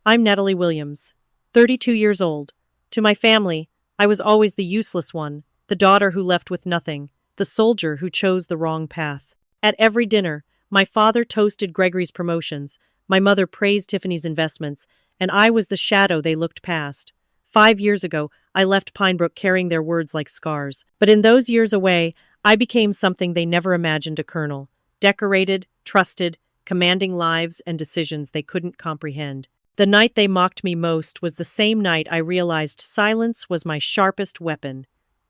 I'm Natalie Williams, 32 years old. To my family, I was always the useless one, the daughter who left with nothing, the soldier who chose the wrong path. At every dinner, my father toasted Gregory's promotions, my mother praised Tiffany's investments, and I was the shadow they looked past. 5 years ago, I left Pinebrook carrying their words like scars. But in those years away, I became something they never imagined: a colonel. Decorated, trusted, commanding lives and decisions they couldn't comprehend. The night they mocked me most was the same night I realized silence was my sharpest weapon.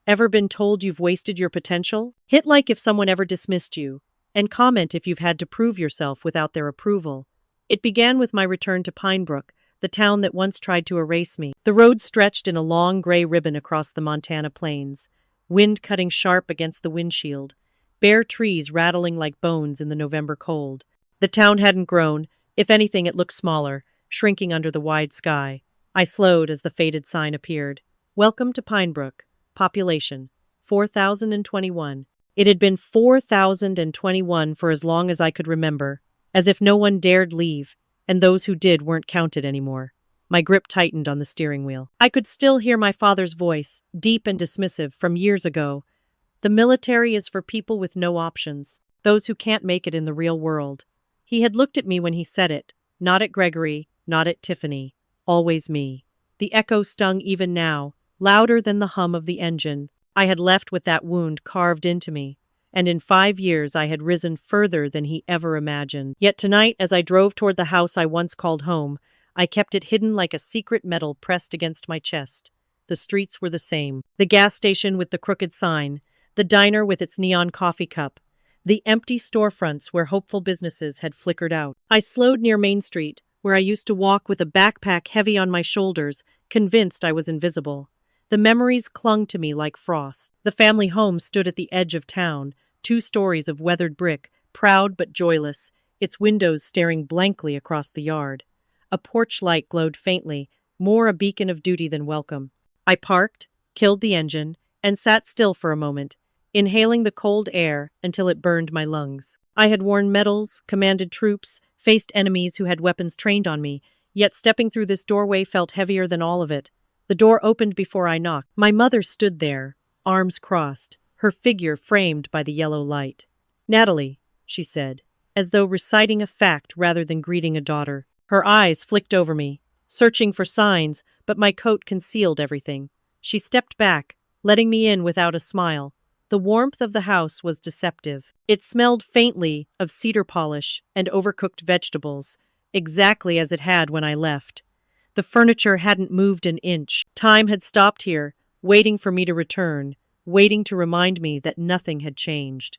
Ever been told you've wasted your potential? Hit like if someone ever dismissed you, and comment if you've had to prove yourself without their approval. It began with my return to Pinebrook, the town that once tried to erase me. The road stretched in a long gray ribbon across the Montana plains, wind cutting sharp against the windshield, bare trees rattling like bones in the November cold. The town hadn't grown. If anything, it looked smaller, shrinking under the wide sky. I slowed as the faded sign appeared. Welcome to Pinebrook. Population 4,021. It had been 4,021 for as long as I could remember, as if no one dared leave, and those who did weren't counted anymore. My grip tightened on the steering wheel. I could still hear my father's voice, deep and dismissive, from years ago. The military is for people with no options, those who can't make it in the real world. He had looked at me when he said it, not at Gregory, not at Tiffany, always me. The echo stung even now, louder than the hum of the engine. I had left with that wound carved into me, and in 5 years I had risen further than he ever imagined. Yet tonight, as I drove toward the house I once called home, I kept it hidden like a secret medal pressed against my chest. The streets were the same. The gas station with the crooked sign, the diner with its neon coffee cup, the empty storefronts where hopeful businesses had flickered out. I slowed near Main Street, where I used to walk with a backpack heavy on my shoulders, convinced I was invisible. The memories clung to me like frost. The family home stood at the edge of town, 2 stories of weathered brick, proud but joyless, its windows staring blankly across the yard. A porch light glowed faintly, more a beacon of duty than welcome. I parked, killed the engine, and sat still for a moment, inhaling the cold air until it burned my lungs. I had worn medals, commanded troops, faced enemies who had weapons trained on me, yet stepping through this doorway felt heavier than all of it. The door opened before I knocked. My mother stood there, arms crossed, her figure framed by the yellow light. "Natalie," she said, as though reciting a fact rather than greeting a daughter. Her eyes flicked over me, searching for signs, but my coat concealed everything. She stepped back, letting me in without a smile. The warmth of the house was deceptive. It smelled faintly of cedar polish and overcooked vegetables, exactly as it had when I left. The furniture hadn't moved an inch. Time had stopped here, waiting for me to return, waiting to remind me that nothing had changed.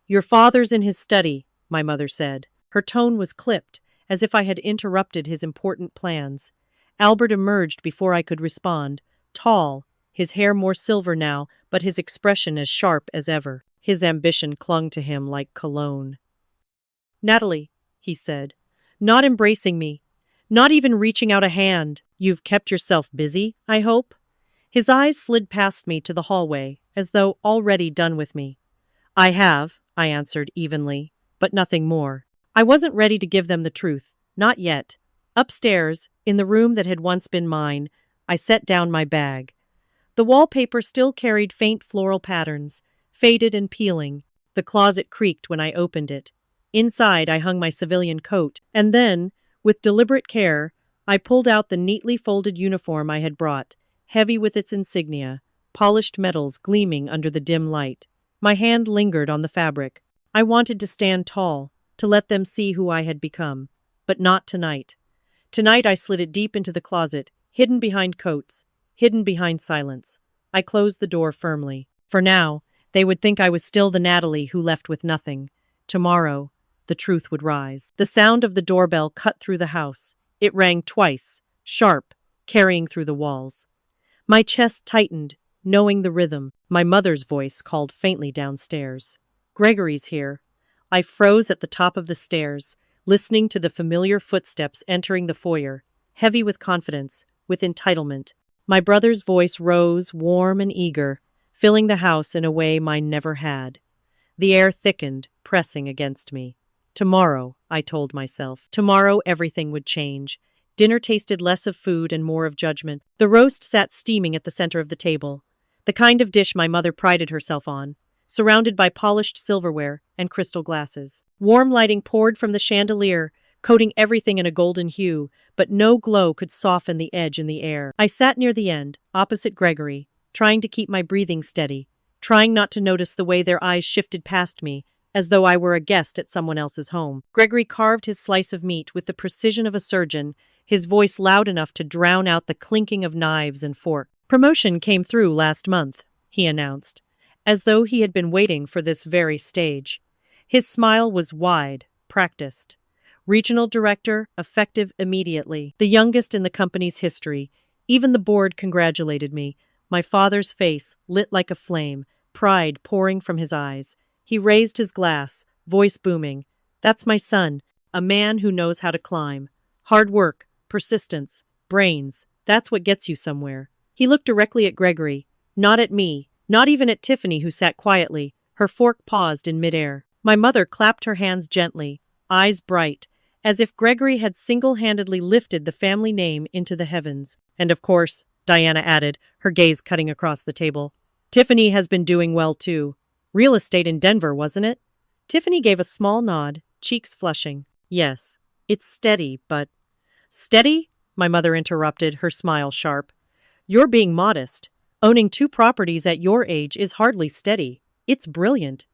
"Your father's in his study," my mother said. Her tone was clipped, as if I had interrupted his important plans. Albert emerged before I could respond, tall, his hair more silver now, but his expression as sharp as ever. His ambition clung to him like cologne. "Natalie," he said, not embracing me, not even reaching out a hand. "You've kept yourself busy, I hope?" His eyes slid past me to the hallway, as though already done with me. "I have," I answered evenly, "but nothing more." I wasn't ready to give them the truth, not yet. Upstairs, in the room that had once been mine, I set down my bag. The wallpaper still carried faint floral patterns, faded and peeling. The closet creaked when I opened it. Inside, I hung my civilian coat, and then, with deliberate care, I pulled out the neatly folded uniform I had brought, heavy with its insignia, polished metals gleaming under the dim light. My hand lingered on the fabric. I wanted to stand tall, to let them see who I had become. But not tonight. Tonight I slid it deep into the closet, hidden behind coats, hidden behind silence. I closed the door firmly. For now, they would think I was still the Natalie who left with nothing. Tomorrow, the truth would rise. The sound of the doorbell cut through the house. It rang twice, sharp, carrying through the walls. My chest tightened, knowing the rhythm. My mother's voice called faintly downstairs. "Gregory's here." I froze at the top of the stairs, listening to the familiar footsteps entering the foyer, heavy with confidence, with entitlement. My brother's voice rose, warm and eager, filling the house in a way mine never had. The air thickened, pressing against me. Tomorrow, I told myself, tomorrow everything would change. Dinner tasted less of food and more of judgment. The roast sat steaming at the center of the table, the kind of dish my mother prided herself on, surrounded by polished silverware and crystal glasses. Warm lighting poured from the chandelier, coating everything in a golden hue, but no glow could soften the edge in the air. I sat near the end, opposite Gregory, trying to keep my breathing steady, trying not to notice the way their eyes shifted past me, as though I were a guest at someone else's home. Gregory carved his slice of meat with the precision of a surgeon, his voice loud enough to drown out the clinking of knives and forks. "Promotion came through last month," he announced, as though he had been waiting for this very stage. His smile was wide, practiced. Regional director, effective immediately. The youngest in the company's history. Even the board congratulated me. My father's face lit like a flame, pride pouring from his eyes. He raised his glass, voice booming. "That's my son, a man who knows how to climb. Hard work, persistence, brains, that's what gets you somewhere." He looked directly at Gregory, not at me, not even at Tiffany, who sat quietly, her fork paused in midair. My mother clapped her hands gently, eyes bright, as if Gregory had single-handedly lifted the family name into the heavens. "And of course," Diana added, her gaze cutting across the table, "Tiffany has been doing well too. Real estate in Denver, wasn't it?" Tiffany gave a small nod, cheeks flushing. "Yes, it's steady, but—" "Steady?" my mother interrupted, her smile sharp. "You're being modest. Owning 2 properties at your age is hardly steady. It's brilliant."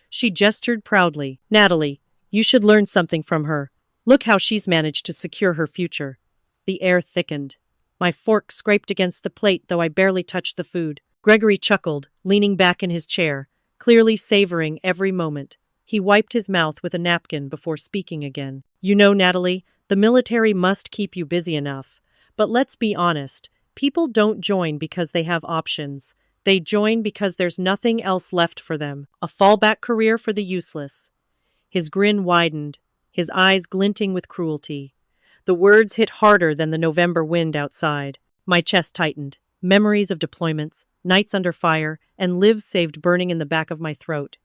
She gestured proudly. "Natalie, you should learn something from her. Look how she's managed to secure her future." The air thickened. My fork scraped against the plate, though I barely touched the food. Gregory chuckled, leaning back in his chair, clearly savoring every moment. He wiped his mouth with a napkin before speaking again. "You know, Natalie, the military must keep you busy enough. But let's be honest, people don't join because they have options. They join because there's nothing else left for them. A fallback career for the useless." His grin widened, his eyes glinting with cruelty. The words hit harder than the November wind outside. My chest tightened. Memories of deployments, nights under fire, and lives saved burning in the back of my throat.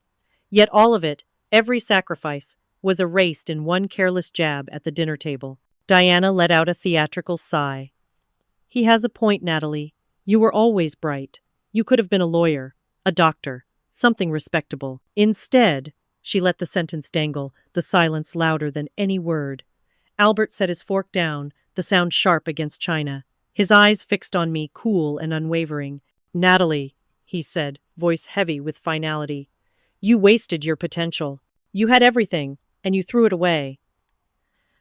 Yet all of it, every sacrifice, was erased in one careless jab at the dinner table. Diana let out a theatrical sigh. "He has a point, Natalie. You were always bright. You could have been a lawyer, a doctor, something respectable. Instead," she let the sentence dangle, the silence louder than any word. Albert set his fork down, the sound sharp against china. His eyes fixed on me, cool and unwavering. "Natalie," he said, voice heavy with finality, "you wasted your potential. You had everything, and you threw it away."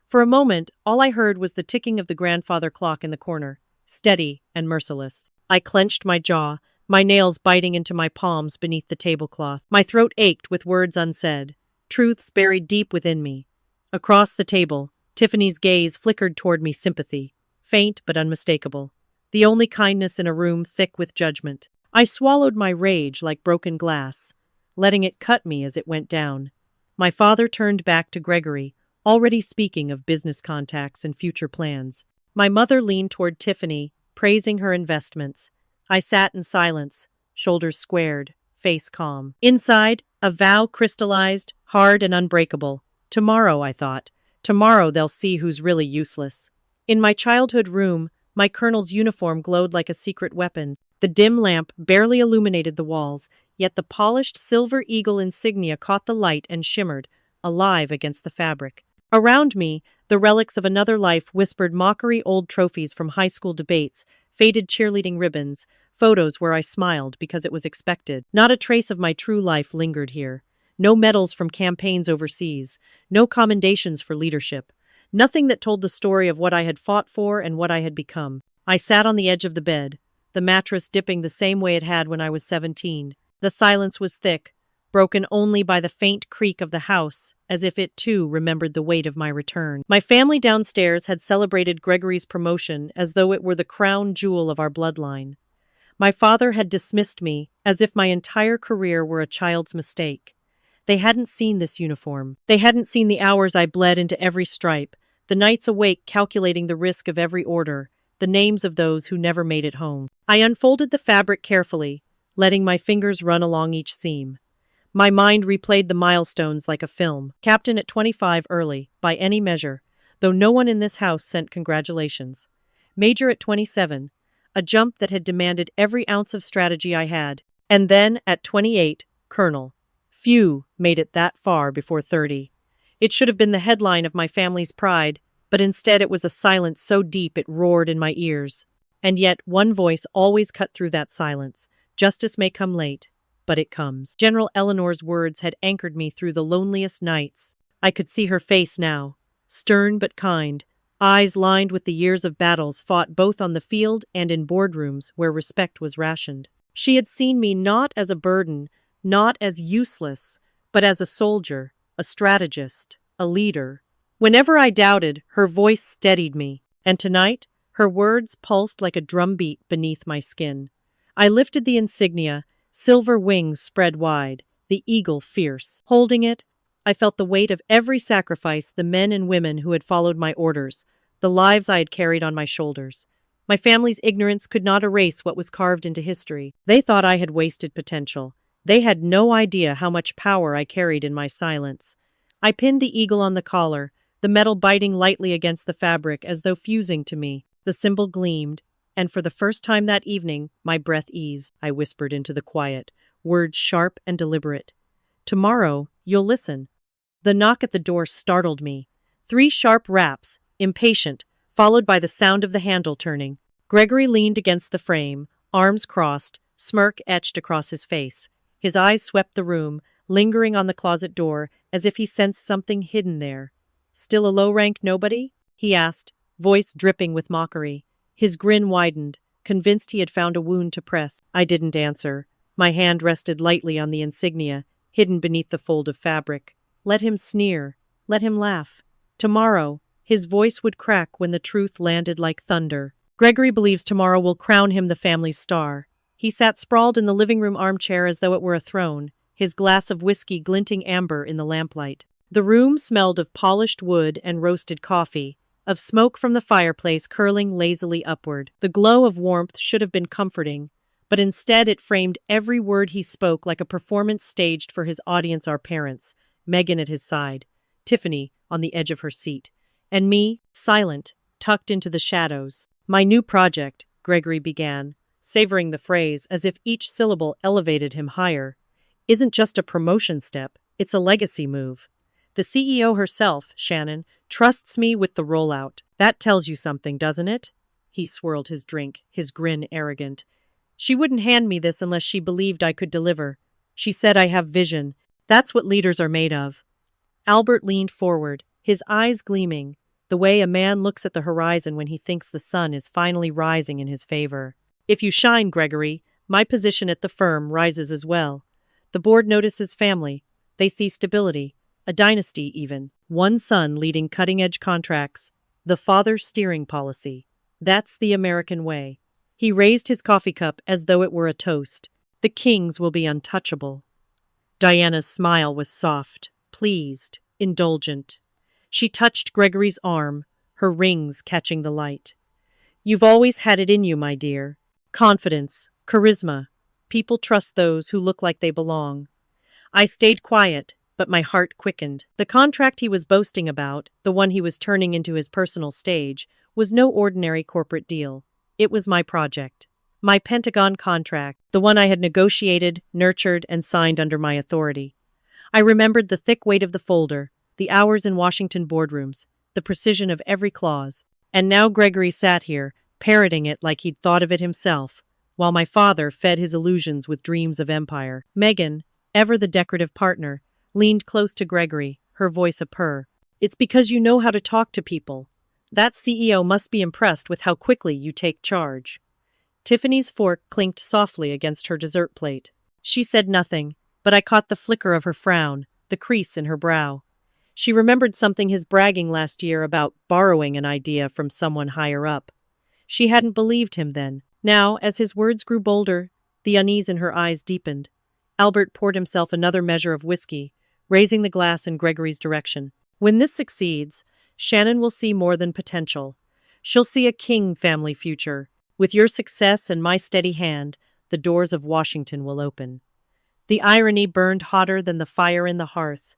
For a moment, all I heard was the ticking of the grandfather clock in the corner, steady and merciless. I clenched my jaw, my nails biting into my palms beneath the tablecloth. My throat ached with words unsaid, truths buried deep within me. Across the table, Tiffany's gaze flickered toward me, sympathy, faint but unmistakable. The only kindness in a room thick with judgment. I swallowed my rage like broken glass, letting it cut me as it went down. My father turned back to Gregory, already speaking of business contacts and future plans. My mother leaned toward Tiffany, praising her investments. I sat in silence, shoulders squared, face calm. Inside, a vow crystallized, hard and unbreakable. Tomorrow, I thought. Tomorrow they'll see who's really useless. In my childhood room, my colonel's uniform glowed like a secret weapon. The dim lamp barely illuminated the walls, yet the polished silver eagle insignia caught the light and shimmered, alive against the fabric. Around me, the relics of another life whispered mockery, old trophies from high school debates, faded cheerleading ribbons, photos where I smiled because it was expected. Not a trace of my true life lingered here. No medals from campaigns overseas, no commendations for leadership. Nothing that told the story of what I had fought for and what I had become. I sat on the edge of the bed, the mattress dipping the same way it had when I was 17. The silence was thick, broken only by the faint creak of the house, as if it too remembered the weight of my return. My family downstairs had celebrated Gregory's promotion as though it were the crown jewel of our bloodline. My father had dismissed me as if my entire career were a child's mistake. They hadn't seen this uniform. They hadn't seen the hours I bled into every stripe, the nights awake calculating the risk of every order, the names of those who never made it home. I unfolded the fabric carefully, letting my fingers run along each seam. My mind replayed the milestones like a film. Captain at 25 early, by any measure. though no one in this house sent congratulations. Major at 27, a jump that had demanded every ounce of strategy I had. And then, at 28, Colonel. Few made it that far before 30. It should have been the headline of my family's pride, but instead it was a silence so deep it roared in my ears. And yet, one voice always cut through that silence. Justice may come late, but it comes. General Eleanor's words had anchored me through the loneliest nights. I could see her face now, stern but kind, eyes lined with the years of battles fought both on the field and in boardrooms where respect was rationed. She had seen me not as a burden, not as useless, but as a soldier, a strategist, a leader. Whenever I doubted, her voice steadied me, and tonight, her words pulsed like a drumbeat beneath my skin. I lifted the insignia, silver wings spread wide, the eagle fierce. Holding it, I felt the weight of every sacrifice the men and women who had followed my orders, the lives I had carried on my shoulders. My family's ignorance could not erase what was carved into history. They thought I had wasted potential. They had no idea how much power I carried in my silence. I pinned the eagle on the collar, the metal biting lightly against the fabric as though fusing to me. The symbol gleamed, and for the first time that evening, my breath eased. I whispered into the quiet, words sharp and deliberate. Tomorrow, you'll listen. The knock at the door startled me. 3 sharp raps, impatient, followed by the sound of the handle turning. Gregory leaned against the frame, arms crossed, smirk etched across his face. His eyes swept the room, lingering on the closet door, as if he sensed something hidden there. "Still a low-rank nobody?" he asked, voice dripping with mockery. His grin widened, convinced he had found a wound to press. I didn't answer. My hand rested lightly on the insignia, hidden beneath the fold of fabric. Let him sneer. Let him laugh. Tomorrow, his voice would crack when the truth landed like thunder. Gregory believes tomorrow will crown him the family's star. He sat sprawled in the living room armchair as though it were a throne, his glass of whiskey glinting amber in the lamplight. The room smelled of polished wood and roasted coffee, of smoke from the fireplace curling lazily upward. The glow of warmth should have been comforting, but instead it framed every word he spoke like a performance staged for his audience, our parents, Megan at his side, Tiffany on the edge of her seat, and me, silent, tucked into the shadows. "My new project," Gregory began, savoring the phrase as if each syllable elevated him higher, "isn't just a promotion step, it's a legacy move. The CEO herself, Shannon, trusts me with the rollout. That tells you something, doesn't it?" He swirled his drink, his grin arrogant. "She wouldn't hand me this unless she believed I could deliver. She said I have vision. That's what leaders are made of." Albert leaned forward, his eyes gleaming, the way a man looks at the horizon when he thinks the sun is finally rising in his favor. "If you shine, Gregory, my position at the firm rises as well. The board notices family. They see stability, a dynasty even. One son leading cutting-edge contracts, the father's steering policy. That's the American way." He raised his coffee cup as though it were a toast. "The kings will be untouchable." Diana's smile was soft, pleased, indulgent. She touched Gregory's arm, her rings catching the light. "You've always had it in you, my dear. Confidence, charisma. People trust those who look like they belong." I stayed quiet, but my heart quickened. The contract he was boasting about, the one he was turning into his personal stage, was no ordinary corporate deal. It was my project. My Pentagon contract, the one I had negotiated, nurtured, and signed under my authority. I remembered the thick weight of the folder, the hours in Washington boardrooms, the precision of every clause. And now Gregory sat here, parroting it like he'd thought of it himself, while my father fed his illusions with dreams of empire. Megan, ever the decorative partner, leaned close to Gregory, her voice a purr. "It's because you know how to talk to people. That CEO must be impressed with how quickly you take charge." Tiffany's fork clinked softly against her dessert plate. She said nothing, but I caught the flicker of her frown, the crease in her brow. She remembered something his bragging last year about borrowing an idea from someone higher up. She hadn't believed him then. Now, as his words grew bolder, the unease in her eyes deepened. Albert poured himself another measure of whiskey, raising the glass in Gregory's direction. "When this succeeds, Shannon will see more than potential. She'll see a king family future. With your success and my steady hand, the doors of Washington will open." The irony burned hotter than the fire in the hearth.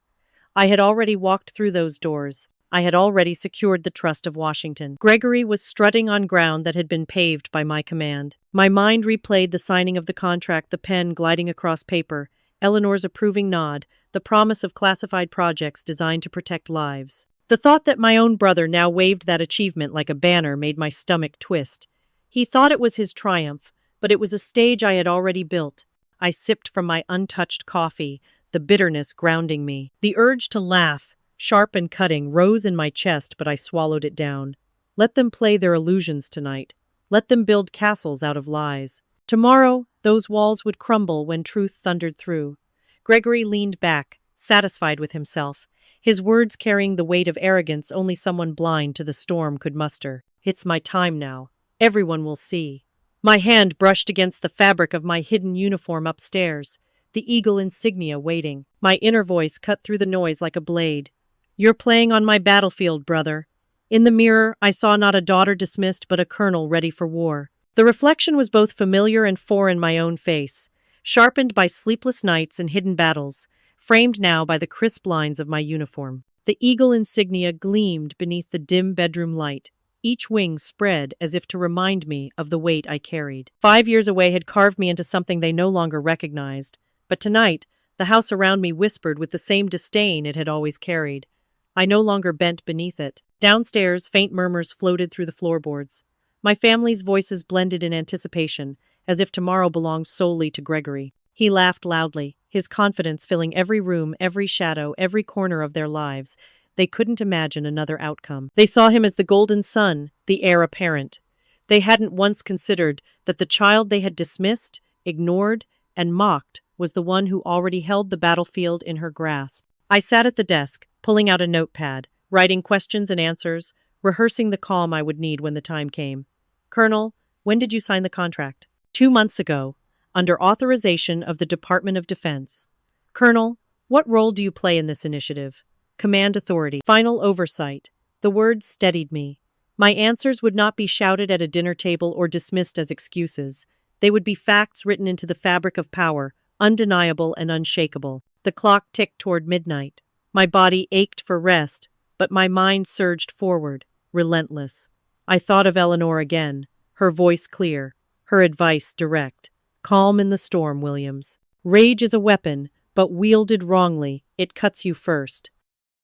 I had already walked through those doors, I had already secured the trust of Washington. Gregory was strutting on ground that had been paved by my command. My mind replayed the signing of the contract, the pen gliding across paper, Eleanor's approving nod, the promise of classified projects designed to protect lives. The thought that my own brother now waved that achievement like a banner made my stomach twist. He thought it was his triumph, but it was a stage I had already built. I sipped from my untouched coffee, the bitterness grounding me. The urge to laugh, sharp and cutting, rose in my chest, but I swallowed it down. Let them play their illusions tonight. Let them build castles out of lies. Tomorrow, those walls would crumble when truth thundered through. Gregory leaned back, satisfied with himself, his words carrying the weight of arrogance only someone blind to the storm could muster. It's my time now. Everyone will see. My hand brushed against the fabric of my hidden uniform upstairs, the eagle insignia waiting. My inner voice cut through the noise like a blade. You're playing on my battlefield, brother. In the mirror, I saw not a daughter dismissed, but a colonel ready for war. The reflection was both familiar and foreign, my own face, sharpened by sleepless nights and hidden battles, framed now by the crisp lines of my uniform. The eagle insignia gleamed beneath the dim bedroom light, each wing spread as if to remind me of the weight I carried. 5 years away had carved me into something they no longer recognized, but tonight, the house around me whispered with the same disdain it had always carried. I no longer bent beneath it. Downstairs, faint murmurs floated through the floorboards. My family's voices blended in anticipation, as if tomorrow belonged solely to Gregory. He laughed loudly, his confidence filling every room, every shadow, every corner of their lives. They couldn't imagine another outcome. They saw him as the golden son, the heir apparent. They hadn't once considered that the child they had dismissed, ignored, and mocked was the one who already held the battlefield in her grasp. I sat at the desk, pulling out a notepad, writing questions and answers, rehearsing the calm I would need when the time came. Colonel, when did you sign the contract? 2 months ago, under authorization of the Department of Defense. Colonel, what role do you play in this initiative? Command authority. Final oversight. The words steadied me. My answers would not be shouted at a dinner table or dismissed as excuses. They would be facts written into the fabric of power, undeniable and unshakable. The clock ticked toward midnight. My body ached for rest, but my mind surged forward, relentless. I thought of Eleanor again, her voice clear, her advice direct. Calm in the storm, Williams. Rage is a weapon, but wielded wrongly, it cuts you first.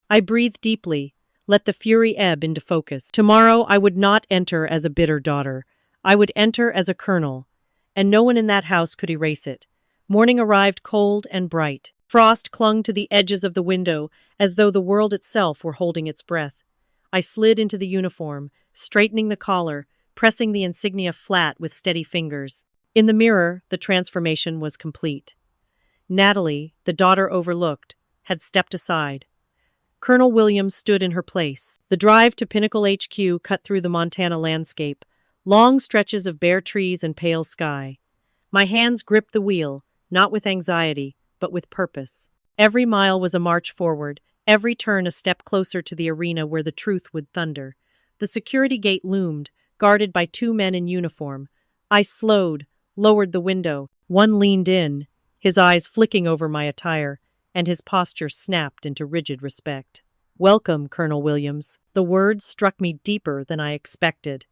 I breathed deeply, let the fury ebb into focus. Tomorrow I would not enter as a bitter daughter. I would enter as a colonel, and no one in that house could erase it. Morning arrived cold and bright. Frost clung to the edges of the window as though the world itself were holding its breath. I slid into the uniform, straightening the collar, pressing the insignia flat with steady fingers. In the mirror, the transformation was complete. Natalie, the daughter overlooked, had stepped aside. Colonel Williams stood in her place. The drive to Pinnacle HQ cut through the Montana landscape, long stretches of bare trees and pale sky. My hands gripped the wheel, not with anxiety, but with purpose. Every mile was a march forward, every turn a step closer to the arena where the truth would thunder. The security gate loomed, guarded by 2 men in uniform. I slowed, lowered the window. One leaned in, his eyes flicking over my attire, and his posture snapped into rigid respect. Welcome, Colonel Williams. The words struck me deeper than I expected.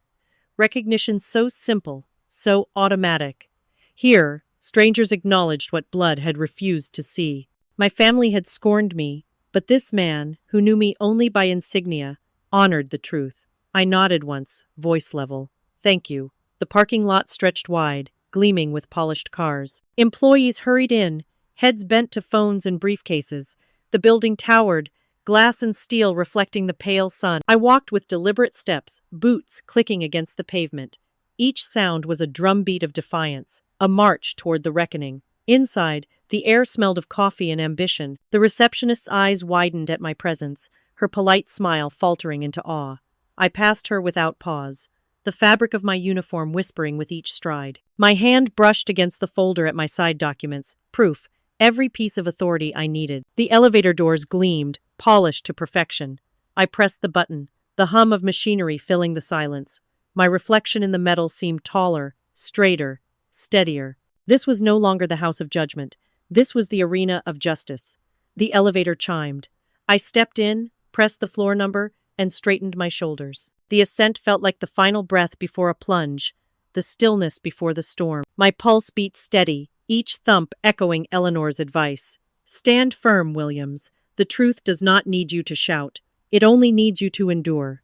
Recognition so simple, so automatic. Here, strangers acknowledged what blood had refused to see. My family had scorned me, but this man, who knew me only by insignia, honored the truth. I nodded once, voice level. Thank you. The parking lot stretched wide, gleaming with polished cars. Employees hurried in, heads bent to phones and briefcases. The building towered, glass and steel reflecting the pale sun. I walked with deliberate steps, boots clicking against the pavement. Each sound was a drumbeat of defiance, a march toward the reckoning. Inside, the air smelled of coffee and ambition. The receptionist's eyes widened at my presence, her polite smile faltering into awe. I passed her without pause, the fabric of my uniform whispering with each stride. My hand brushed against the folder at my side documents, proof, every piece of authority I needed. The elevator doors gleamed, polished to perfection. I pressed the button, the hum of machinery filling the silence. My reflection in the metal seemed taller, straighter, steadier. This was no longer the house of judgment. This was the arena of justice. The elevator chimed. I stepped in, pressed the floor number, and straightened my shoulders. The ascent felt like the final breath before a plunge, the stillness before the storm. My pulse beat steady, each thump echoing Eleanor's advice. Stand firm, Williams. The truth does not need you to shout. It only needs you to endure.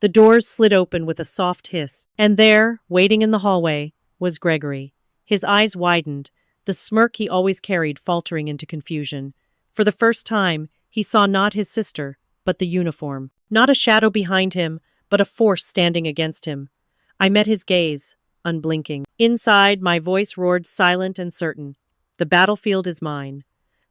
The doors slid open with a soft hiss, and there, waiting in the hallway, was Gregory. His eyes widened, the smirk he always carried faltering into confusion. For the first time, he saw not his sister, but the uniform. Not a shadow behind him, but a force standing against him. I met his gaze, unblinking. Inside, my voice roared silent and certain. The battlefield is mine.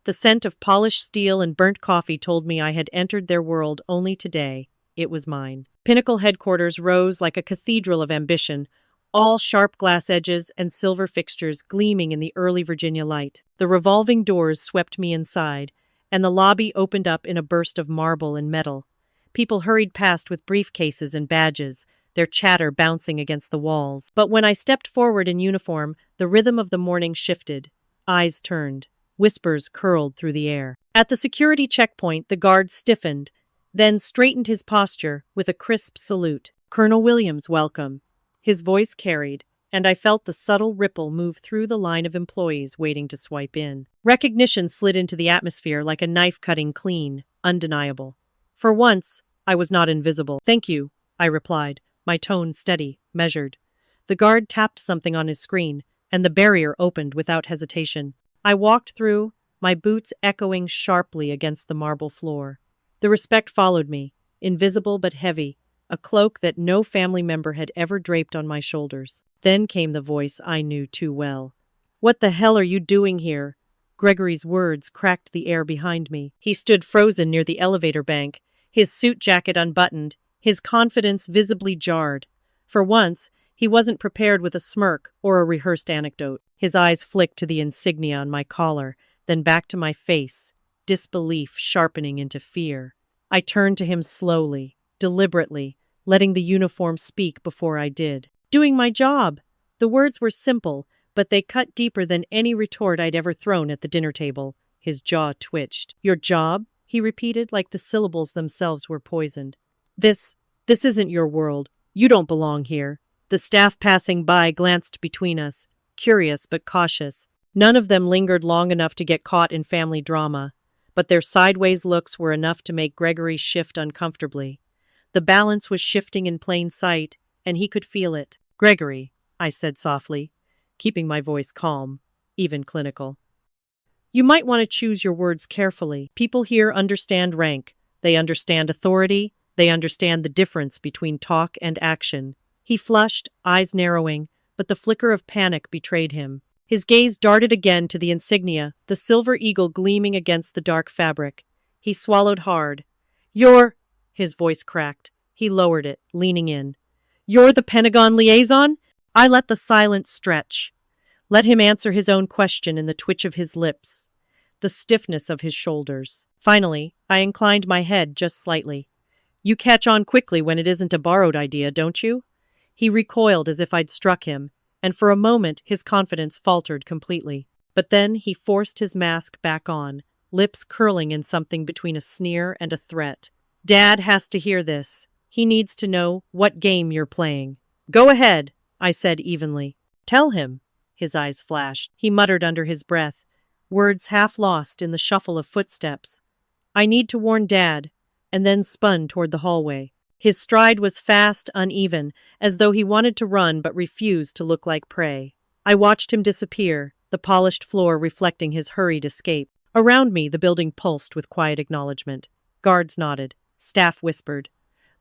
The scent of polished steel and burnt coffee told me I had entered their world only today. It was mine. Pinnacle headquarters rose like a cathedral of ambition, all sharp glass edges and silver fixtures gleaming in the early Virginia light. The revolving doors swept me inside, and the lobby opened up in a burst of marble and metal. People hurried past with briefcases and badges, their chatter bouncing against the walls. But when I stepped forward in uniform, the rhythm of the morning shifted. Eyes turned. Whispers curled through the air. At the security checkpoint, the guard stiffened, then straightened his posture with a crisp salute. "Colonel Williams, welcome." His voice carried, and I felt the subtle ripple move through the line of employees waiting to swipe in. Recognition slid into the atmosphere like a knife cutting clean, undeniable. For once, I was not invisible. "Thank you," I replied, my tone steady, measured. The guard tapped something on his screen, and the barrier opened without hesitation. I walked through, my boots echoing sharply against the marble floor. The respect followed me, invisible but heavy, a cloak that no family member had ever draped on my shoulders. Then came the voice I knew too well. "What the hell are you doing here?" Gregory's words cracked the air behind me. He stood frozen near the elevator bank, his suit jacket unbuttoned, his confidence visibly jarred. For once, he wasn't prepared with a smirk or a rehearsed anecdote. His eyes flicked to the insignia on my collar, then back to my face, disbelief sharpening into fear. I turned to him slowly, deliberately, letting the uniform speak before I did. "Doing my job." The words were simple, but they cut deeper than any retort I'd ever thrown at the dinner table. His jaw twitched. "Your job?" he repeated, like the syllables themselves were poisoned. This isn't your world. You don't belong here." The staff passing by glanced between us, curious but cautious. None of them lingered long enough to get caught in family drama, but their sideways looks were enough to make Gregory shift uncomfortably. The balance was shifting in plain sight, and he could feel it. "Gregory," I said softly, keeping my voice calm, even clinical. "You might want to choose your words carefully. People here understand rank. They understand authority. They understand the difference between talk and action." He flushed, eyes narrowing, but the flicker of panic betrayed him. His gaze darted again to the insignia, the silver eagle gleaming against the dark fabric. He swallowed hard. "You're—" His voice cracked. He lowered it, leaning in. "You're the Pentagon liaison?" I let the silence stretch. Let him answer his own question in the twitch of his lips, the stiffness of his shoulders. Finally, I inclined my head just slightly. "You catch on quickly when it isn't a borrowed idea, don't you?" He recoiled as if I'd struck him, and for a moment his confidence faltered completely. But then he forced his mask back on, lips curling in something between a sneer and a threat. "Dad has to hear this. He needs to know what game you're playing." "Go ahead," I said evenly. "Tell him." His eyes flashed. He muttered under his breath, words half lost in the shuffle of footsteps. "I need to warn Dad," and then spun toward the hallway. His stride was fast, uneven, as though he wanted to run but refused to look like prey. I watched him disappear, the polished floor reflecting his hurried escape. Around me, the building pulsed with quiet acknowledgement. Guards nodded. Staff whispered.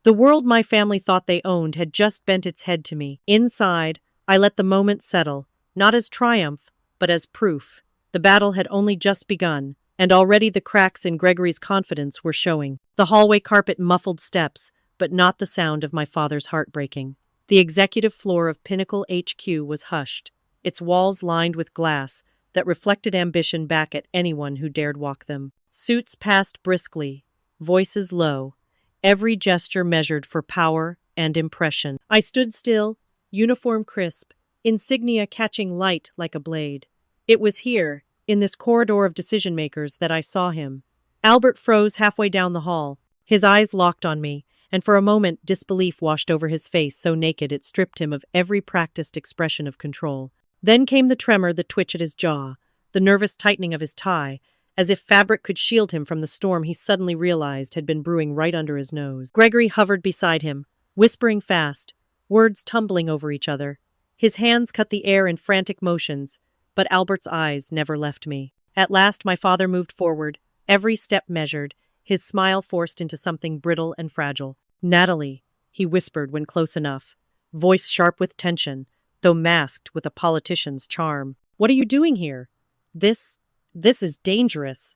The world my family thought they owned had just bent its head to me. Inside, I let the moment settle, not as triumph, but as proof. The battle had only just begun, and already the cracks in Gregory's confidence were showing. The hallway carpet muffled steps, but not the sound of my father's heart breaking. The executive floor of Pinnacle HQ was hushed, its walls lined with glass that reflected ambition back at anyone who dared walk them. Suits passed briskly, voices low, every gesture measured for power and impression. I stood still, uniform crisp, insignia catching light like a blade. It was here, in this corridor of decision-makers, that I saw him. Albert froze halfway down the hall, his eyes locked on me, and for a moment disbelief washed over his face so naked it stripped him of every practiced expression of control. Then came the tremor, the twitch at his jaw, the nervous tightening of his tie, as if fabric could shield him from the storm he suddenly realized had been brewing right under his nose. Gregory hovered beside him, whispering fast, words tumbling over each other. His hands cut the air in frantic motions, but Albert's eyes never left me. At last my father moved forward, every step measured, his smile forced into something brittle and fragile. "Natalie," he whispered when close enough, voice sharp with tension, though masked with a politician's charm. "What are you doing here? This is dangerous."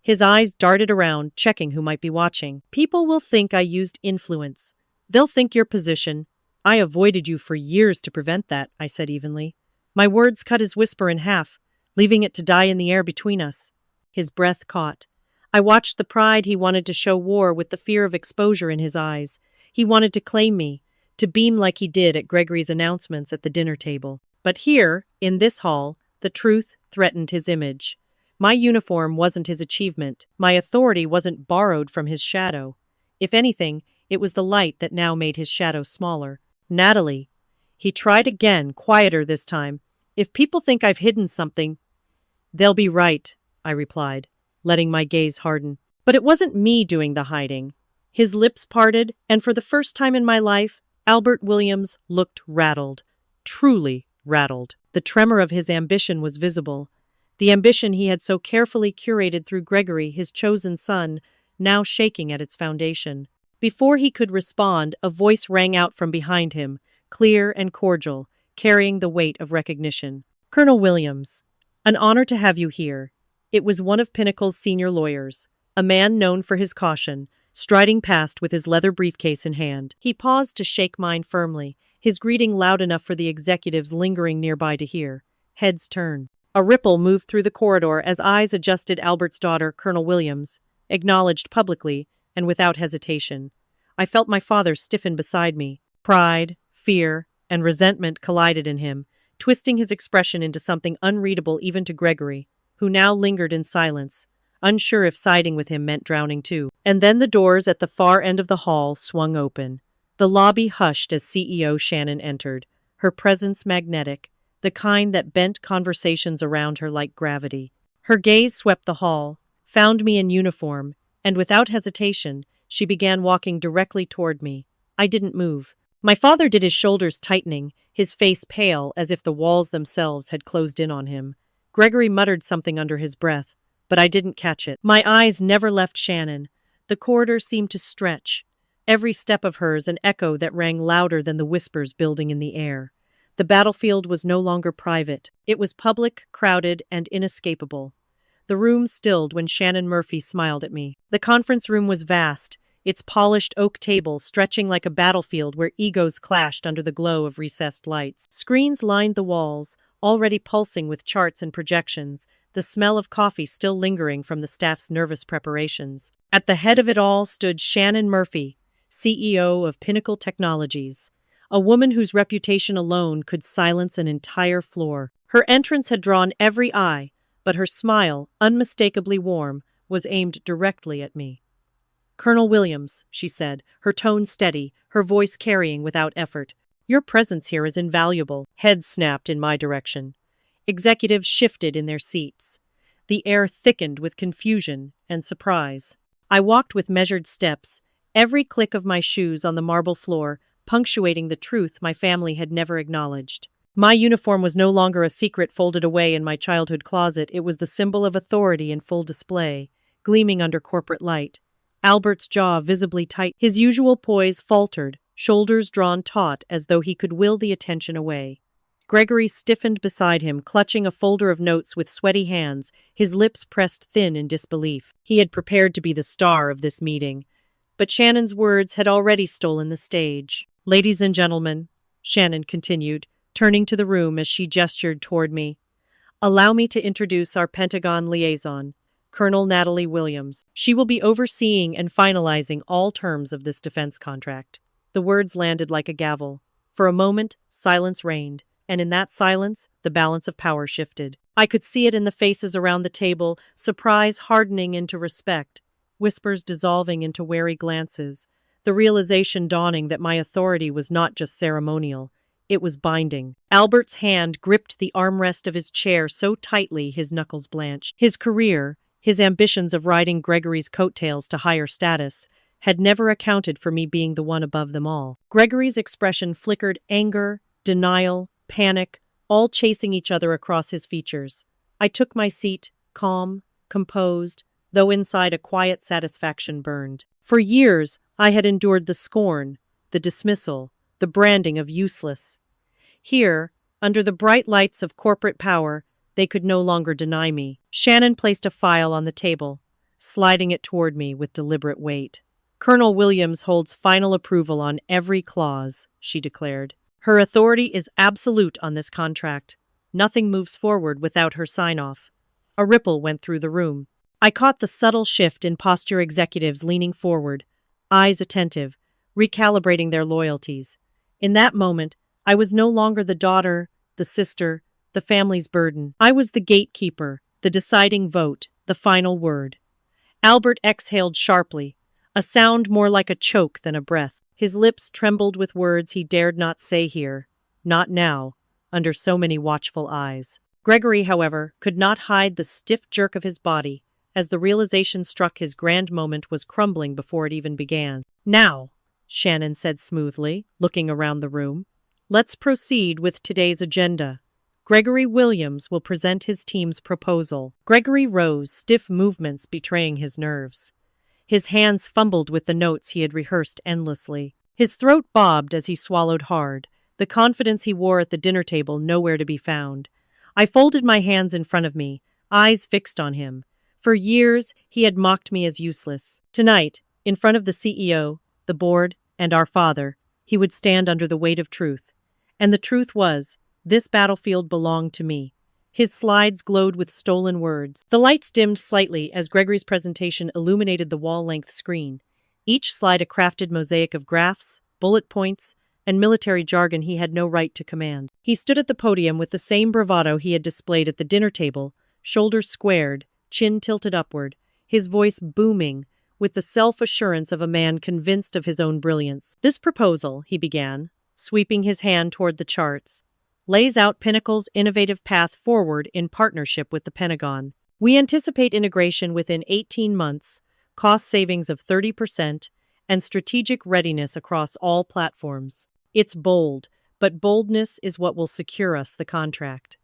His eyes darted around, checking who might be watching. "People will think I used influence. They'll think your position. I avoided you for years to prevent that," I said evenly. My words cut his whisper in half, leaving it to die in the air between us. His breath caught. I watched the pride he wanted to show war with the fear of exposure in his eyes. He wanted to claim me, to beam like he did at Gregory's announcements at the dinner table. But here, in this hall, the truth threatened his image. My uniform wasn't his achievement. My authority wasn't borrowed from his shadow. If anything, it was the light that now made his shadow smaller. "Natalie." He tried again, quieter this time. "If people think I've hidden something, they'll be right," I replied, letting my gaze harden. But it wasn't me doing the hiding. His lips parted, and for the first time in my life, Albert Williams looked rattled. Truly rattled. The tremor of his ambition was visible. The ambition he had so carefully curated through Gregory, his chosen son, now shaking at its foundation. Before he could respond, a voice rang out from behind him, clear and cordial, carrying the weight of recognition. "Colonel Williams, an honor to have you here." It was one of Pinnacle's senior lawyers, a man known for his caution, striding past with his leather briefcase in hand. He paused to shake mine firmly, his greeting loud enough for the executives lingering nearby to hear. Heads turned. A ripple moved through the corridor as eyes adjusted. Albert's daughter, Colonel Williams, acknowledged publicly and without hesitation. I felt my father stiffen beside me. Pride, fear, and resentment collided in him, twisting his expression into something unreadable even to Gregory, who now lingered in silence, unsure if siding with him meant drowning too. And then the doors at the far end of the hall swung open. The lobby hushed as CEO Shannon entered, her presence magnetic, the kind that bent conversations around her like gravity. Her gaze swept the hall, found me in uniform, and without hesitation, she began walking directly toward me. I didn't move. My father did, his shoulders tightening, his face pale as if the walls themselves had closed in on him. Gregory muttered something under his breath, but I didn't catch it. My eyes never left Shannon. The corridor seemed to stretch, every step of hers an echo that rang louder than the whispers building in the air. The battlefield was no longer private. It was public, crowded, and inescapable. The room stilled when Shannon Murphy smiled at me. The conference room was vast, its polished oak table stretching like a battlefield where egos clashed under the glow of recessed lights. Screens lined the walls, already pulsing with charts and projections, the smell of coffee still lingering from the staff's nervous preparations. At the head of it all stood Shannon Murphy, CEO of Pinnacle Technologies, a woman whose reputation alone could silence an entire floor. Her entrance had drawn every eye, but her smile, unmistakably warm, was aimed directly at me. "Colonel Williams," she said, her tone steady, her voice carrying without effort. "Your presence here is invaluable." Heads snapped in my direction. Executives shifted in their seats. The air thickened with confusion and surprise. I walked with measured steps, every click of my shoes on the marble floor punctuating the truth my family had never acknowledged. My uniform was no longer a secret folded away in my childhood closet. It was the symbol of authority in full display, gleaming under corporate light. Albert's jaw visibly tight, his usual poise faltered, shoulders drawn taut as though he could will the attention away. Gregory stiffened beside him, clutching a folder of notes with sweaty hands, his lips pressed thin in disbelief. He had prepared to be the star of this meeting, but Shannon's words had already stolen the stage. "Ladies and gentlemen," Shannon continued, turning to the room as she gestured toward me, "allow me to introduce our Pentagon liaison, Colonel Natalie Williams. She will be overseeing and finalizing all terms of this defense contract." The words landed like a gavel. For a moment, silence reigned, and in that silence, the balance of power shifted. I could see it in the faces around the table, surprise hardening into respect, whispers dissolving into wary glances, the realization dawning that my authority was not just ceremonial, it was binding. Albert's hand gripped the armrest of his chair so tightly his knuckles blanched. His career, his ambitions of riding Gregory's coattails to higher status, had never accounted for me being the one above them all. Gregory's expression flickered anger, denial, panic, all chasing each other across his features. I took my seat, calm, composed, though inside a quiet satisfaction burned. For years, I had endured the scorn, the dismissal, the branding of useless. Here, under the bright lights of corporate power, they could no longer deny me. Shannon placed a file on the table, sliding it toward me with deliberate weight. Colonel Williams holds final approval on every clause, she declared. Her authority is absolute on this contract. Nothing moves forward without her sign-off. A ripple went through the room. I caught the subtle shift in posture executives leaning forward, eyes attentive, recalibrating their loyalties. In that moment, I was no longer the daughter, the sister, the family's burden. I was the gatekeeper, the deciding vote, the final word. Albert exhaled sharply, a sound more like a choke than a breath. His lips trembled with words he dared not say here, not now, under so many watchful eyes. Gregory, however, could not hide the stiff jerk of his body, as the realization struck his grand moment was crumbling before it even began. Now, Shannon said smoothly, looking around the room, let's proceed with today's agenda. Gregory Williams will present his team's proposal. Gregory rose, stiff movements betraying his nerves. His hands fumbled with the notes he had rehearsed endlessly. His throat bobbed as he swallowed hard, the confidence he wore at the dinner table nowhere to be found. I folded my hands in front of me, eyes fixed on him. For years, he had mocked me as useless. Tonight, in front of the CEO, the board, and our father, he would stand under the weight of truth. And the truth was, this battlefield belonged to me. His slides glowed with stolen words. The lights dimmed slightly as Gregory's presentation illuminated the wall-length screen, each slide a crafted mosaic of graphs, bullet points, and military jargon he had no right to command. He stood at the podium with the same bravado he had displayed at the dinner table, shoulders squared, chin tilted upward, his voice booming, with the self-assurance of a man convinced of his own brilliance. This proposal, he began, sweeping his hand toward the charts, lays out Pinnacle's innovative path forward in partnership with the Pentagon. We anticipate integration within 18 months, cost savings of 30%, and strategic readiness across all platforms. It's bold, but boldness is what will secure us the contract.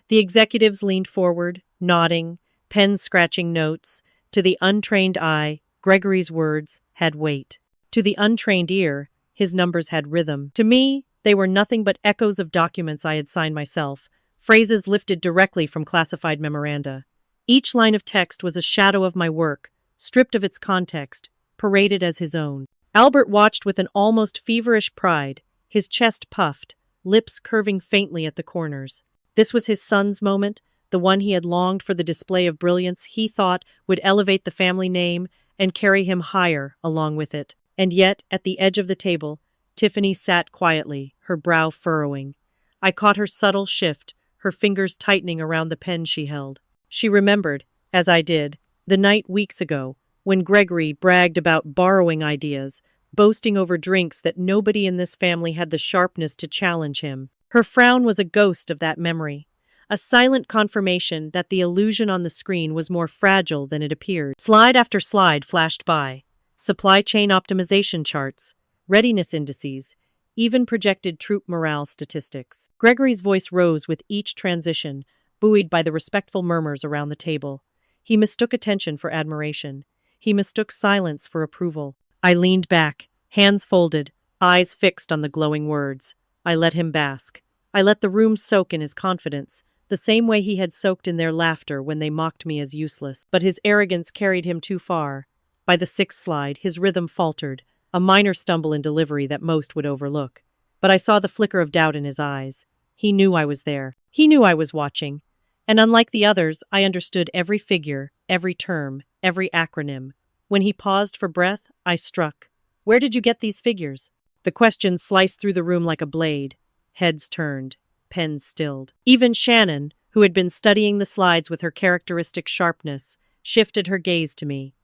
The executives leaned forward, nodding, pens scratching notes. To the untrained eye, Gregory's words had weight. To the untrained ear, his numbers had rhythm. To me, they were nothing but echoes of documents I had signed myself, phrases lifted directly from classified memoranda. Each line of text was a shadow of my work, stripped of its context, paraded as his own. Albert watched with an almost feverish pride, his chest puffed, lips curving faintly at the corners. This was his son's moment, the one he had longed for. The display of brilliance he thought would elevate the family name and carry him higher along with it. And yet, at the edge of the table, Tiffany sat quietly, her brow furrowing. I caught her subtle shift, her fingers tightening around the pen she held. She remembered, as I did, the night weeks ago, when Gregory bragged about borrowing ideas, boasting over drinks that nobody in this family had the sharpness to challenge him. Her frown was a ghost of that memory, a silent confirmation that the illusion on the screen was more fragile than it appeared. Slide after slide flashed by. Supply chain optimization charts, readiness indices, even projected troop morale statistics. Gregory's voice rose with each transition, buoyed by the respectful murmurs around the table. He mistook attention for admiration. He mistook silence for approval. I leaned back, hands folded, eyes fixed on the glowing words. I let him bask. I let the room soak in his confidence, the same way he had soaked in their laughter when they mocked me as useless. But his arrogance carried him too far. By the sixth slide, his rhythm faltered, a minor stumble in delivery that most would overlook. But I saw the flicker of doubt in his eyes. He knew I was there. He knew I was watching. And unlike the others, I understood every figure, every term, every acronym. When he paused for breath, I struck. Where did you get these figures? The question sliced through the room like a blade. Heads turned, pens stilled. Even Shannon, who had been studying the slides with her characteristic sharpness, shifted her gaze to me.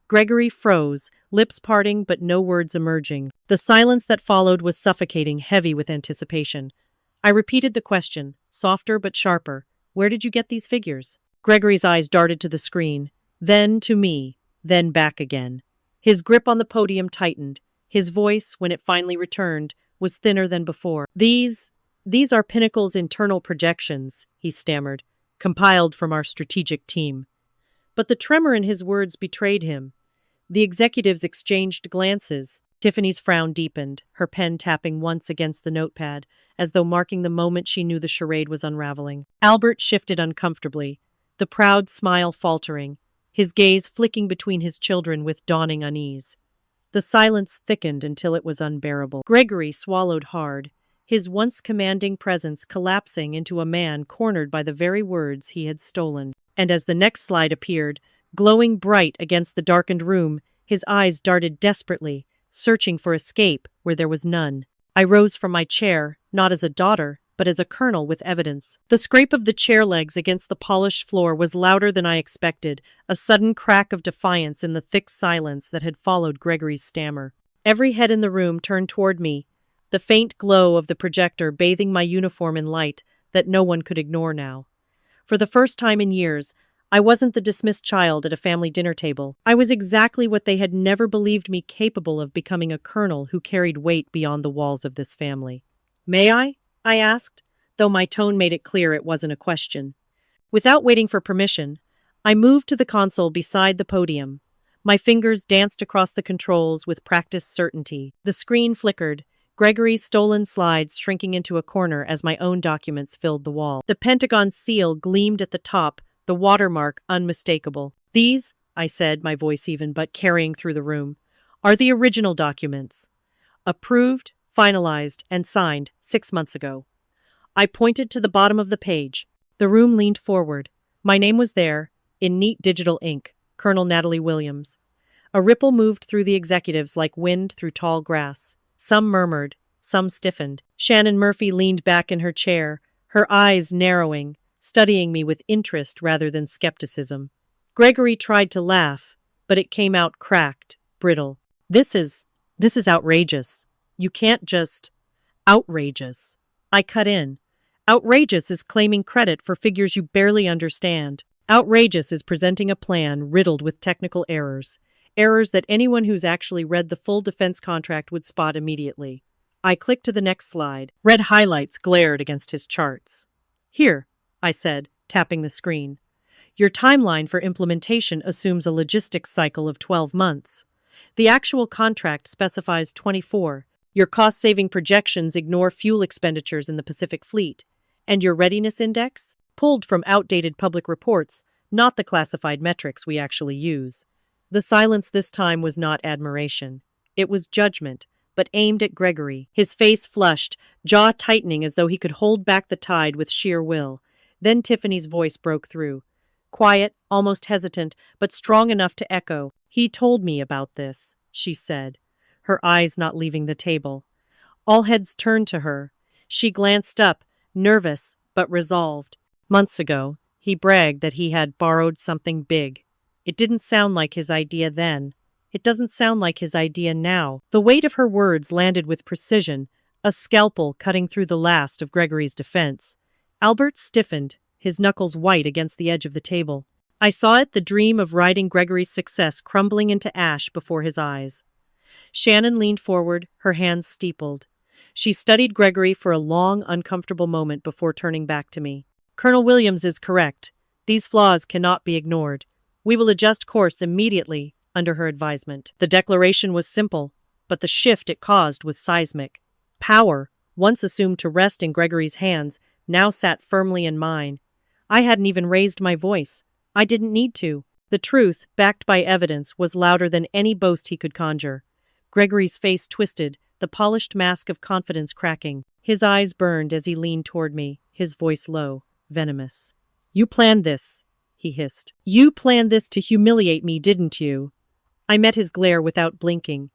Gregory froze, lips parting but no words emerging. The silence that followed was suffocating, heavy with anticipation. I repeated the question, softer but sharper. Where did you get these figures? Gregory's eyes darted to the screen, then to me, then back again. His grip on the podium tightened. His voice, when it finally returned, was thinner than before. These are Pinnacle's internal projections, he stammered, compiled from our strategic team. But the tremor in his words betrayed him. The executives exchanged glances. Tiffany's frown deepened, her pen tapping once against the notepad, as though marking the moment she knew the charade was unraveling. Albert shifted uncomfortably, the proud smile faltering, his gaze flicking between his children with dawning unease. The silence thickened until it was unbearable. Gregory swallowed hard, his once commanding presence collapsing into a man cornered by the very words he had stolen. And as the next slide appeared, glowing bright against the darkened room, his eyes darted desperately, searching for escape where there was none. I rose from my chair, not as a daughter, but as a colonel with evidence. The scrape of the chair legs against the polished floor was louder than I expected, a sudden crack of defiance in the thick silence that had followed Gregory's stammer. Every head in the room turned toward me, the faint glow of the projector bathing my uniform in light that no one could ignore now. For the first time in years, I wasn't the dismissed child at a family dinner table. I was exactly what they had never believed me capable of, becoming a colonel who carried weight beyond the walls of this family. "May I asked, though my tone made it clear it wasn't a question. Without waiting for permission, I moved to the console beside the podium. My fingers danced across the controls with practiced certainty. The screen flickered, Gregory's stolen slides shrinking into a corner as my own documents filled the wall. The Pentagon seal gleamed at the top, the watermark unmistakable. "These," I said, my voice even but carrying through the room, "are the original documents. Approved, finalized, and signed 6 months ago." I pointed to the bottom of the page. The room leaned forward. My name was there, in neat digital ink, Colonel Natalie Williams. A ripple moved through the executives like wind through tall grass. Some murmured, some stiffened. Shannon Murphy leaned back in her chair, her eyes narrowing, studying me with interest rather than skepticism. Gregory tried to laugh, but it came out cracked, brittle. This is outrageous. You can't just... Outrageous." I cut in. "Outrageous is claiming credit for figures you barely understand. Outrageous is presenting a plan riddled with technical errors. Errors that anyone who's actually read the full defense contract would spot immediately." I clicked to the next slide. Red highlights glared against his charts. "Here," I said, tapping the screen. "Your timeline for implementation assumes a logistics cycle of 12 months. The actual contract specifies 24. Your cost-saving projections ignore fuel expenditures in the Pacific Fleet. And your readiness index? Pulled from outdated public reports, not the classified metrics we actually use." The silence this time was not admiration. It was judgment, but aimed at Gregory. His face flushed, jaw tightening as though he could hold back the tide with sheer will. Then Tiffany's voice broke through. Quiet, almost hesitant, but strong enough to echo. "He told me about this," she said, her eyes not leaving the table. All heads turned to her. She glanced up, nervous but resolved. "Months ago, he bragged that he had borrowed something big. It didn't sound like his idea then. It doesn't sound like his idea now." The weight of her words landed with precision, a scalpel cutting through the last of Gregory's defense. Albert stiffened, his knuckles white against the edge of the table. I saw it, the dream of riding Gregory's success crumbling into ash before his eyes. Shannon leaned forward, her hands steepled. She studied Gregory for a long, uncomfortable moment before turning back to me. "Colonel Williams is correct. These flaws cannot be ignored. We will adjust course immediately," under her advisement. The declaration was simple, but the shift it caused was seismic. Power, once assumed to rest in Gregory's hands, now sat firmly in mine. I hadn't even raised my voice. I didn't need to. The truth, backed by evidence, was louder than any boast he could conjure. Gregory's face twisted, the polished mask of confidence cracking. His eyes burned as he leaned toward me, his voice low, venomous. "You planned this," he hissed. "You planned this to humiliate me, didn't you?" I met his glare without blinking.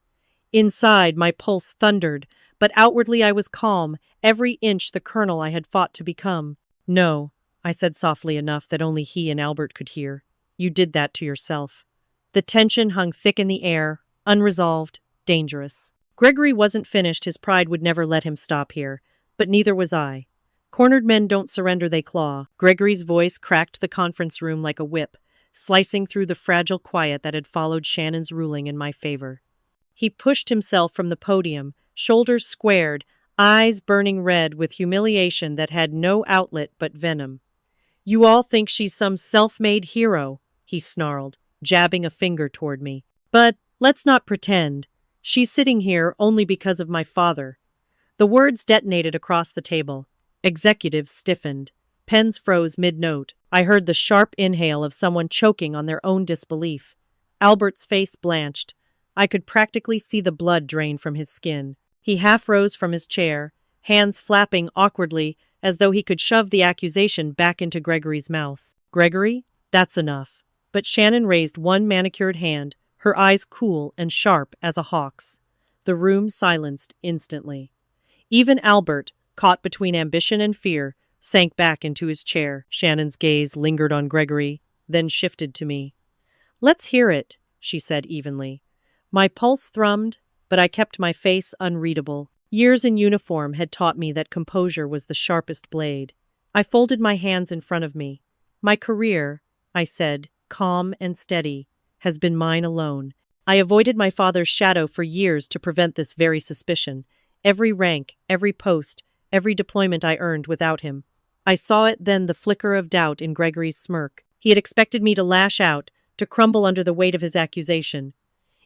Inside, my pulse thundered, but outwardly I was calm, every inch the colonel I had fought to become. "No," I said softly enough that only he and Albert could hear. "You did that to yourself." The tension hung thick in the air, unresolved, dangerous. Gregory wasn't finished, his pride would never let him stop here, but neither was I. Cornered men don't surrender, they claw. Gregory's voice cracked the conference room like a whip, slicing through the fragile quiet that had followed Shannon's ruling in my favor. He pushed himself from the podium, shoulders squared, eyes burning red with humiliation that had no outlet but venom. "You all think she's some self-made hero," he snarled, jabbing a finger toward me. "But let's not pretend. She's sitting here only because of my father." The words detonated across the table. Executives stiffened. Pens froze mid-note. I heard the sharp inhale of someone choking on their own disbelief. Albert's face blanched. I could practically see the blood drain from his skin. He half rose from his chair, hands flapping awkwardly as though he could shove the accusation back into Gregory's mouth. "Gregory, that's enough." But Shannon raised one manicured hand, her eyes cool and sharp as a hawk's. The room silenced instantly. Even Albert, caught between ambition and fear, sank back into his chair. Shannon's gaze lingered on Gregory, then shifted to me. "Let's hear it," she said evenly. My pulse thrummed, but I kept my face unreadable. Years in uniform had taught me that composure was the sharpest blade. I folded my hands in front of me. "My career," I said, calm and steady, "has been mine alone. I avoided my father's shadow for years to prevent this very suspicion. Every rank, every post, every deployment I earned without him. I saw it then, the flicker of doubt in Gregory's smirk. He had expected me to lash out, to crumble under the weight of his accusation.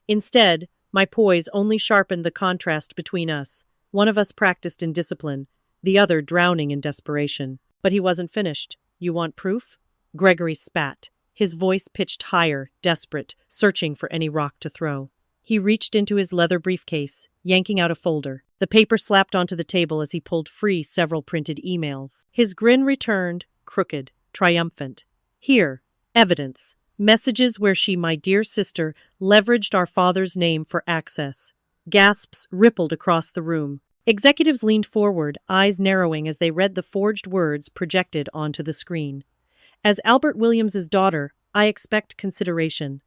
Instead, my poise only sharpened the contrast between us. One of us practiced in discipline, the other drowning in desperation. But he wasn't finished. "You want proof?" Gregory spat, his voice pitched higher, desperate, searching for any rock to throw. He reached into his leather briefcase, yanking out a folder. The paper slapped onto the table as he pulled free several printed emails. His grin returned, crooked, triumphant. "Here, evidence. Messages where she, my dear sister, leveraged our father's name for access." Gasps rippled across the room. Executives leaned forward, eyes narrowing as they read the forged words projected onto the screen. "As Albert Williams's daughter, I expect consideration."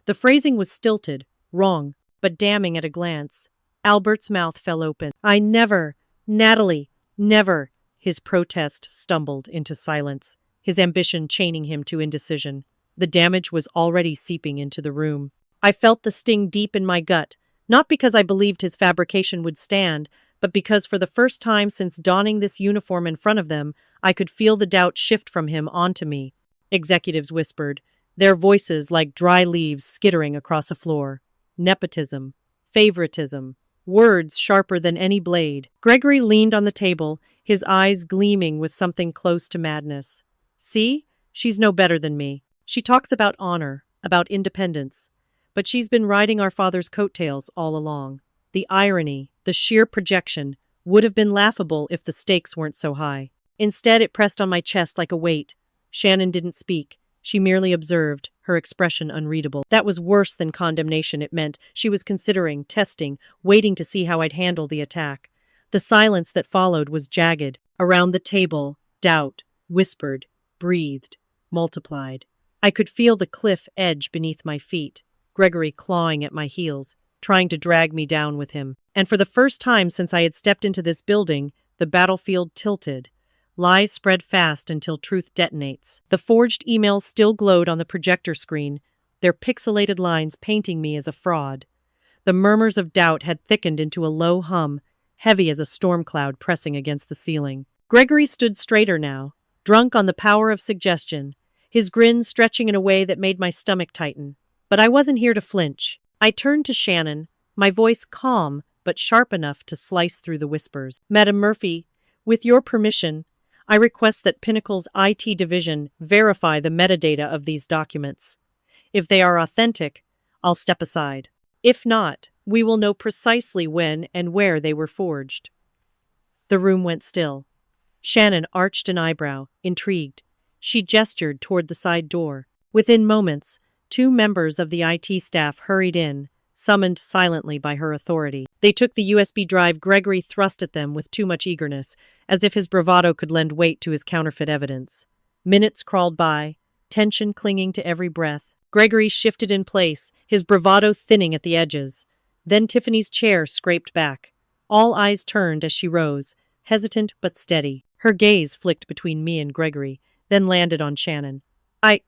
The phrasing was stilted, wrong, but damning at a glance. Albert's mouth fell open. "I never, Natalie, never." His protest stumbled into silence, his ambition chaining him to indecision. The damage was already seeping into the room. I felt the sting deep in my gut, not because I believed his fabrication would stand, but because for the first time since donning this uniform in front of them, I could feel the doubt shift from him onto me. Executives whispered, their voices like dry leaves skittering across a floor. Nepotism. Favoritism. Words sharper than any blade. Gregory leaned on the table, his eyes gleaming with something close to madness. "See? She's no better than me. She talks about honor, about independence. But she's been riding our father's coattails all along. The irony, the sheer projection, would have been laughable if the stakes weren't so high. Instead, it pressed on my chest like a weight. Shannon didn't speak. She merely observed, her expression unreadable. That was worse than condemnation. It meant she was considering, testing, waiting to see how I'd handle the attack. The silence that followed was jagged. Around the table, doubt, whispered, breathed, multiplied. I could feel the cliff edge beneath my feet, Gregory clawing at my heels, trying to drag me down with him. And for the first time since I had stepped into this building, the battlefield tilted. Lies spread fast until truth detonates. The forged emails still glowed on the projector screen, their pixelated lines painting me as a fraud. The murmurs of doubt had thickened into a low hum, heavy as a storm cloud pressing against the ceiling. Gregory stood straighter now, drunk on the power of suggestion, his grin stretching in a way that made my stomach tighten. But I wasn't here to flinch. I turned to Shannon, my voice calm but sharp enough to slice through the whispers. "Madam Murphy, with your permission, I request that Pinnacle's IT division verify the metadata of these documents. If they are authentic, I'll step aside. If not, we will know precisely when and where they were forged." The room went still. Shannon arched an eyebrow, intrigued. She gestured toward the side door. Within moments, 2 members of the IT staff hurried in, summoned silently by her authority. They took the USB drive Gregory thrust at them with too much eagerness, as if his bravado could lend weight to his counterfeit evidence. Minutes crawled by, tension clinging to every breath. Gregory shifted in place, his bravado thinning at the edges. Then Tiffany's chair scraped back. All eyes turned as she rose, hesitant but steady. Her gaze flicked between me and Gregory, then landed on Shannon. I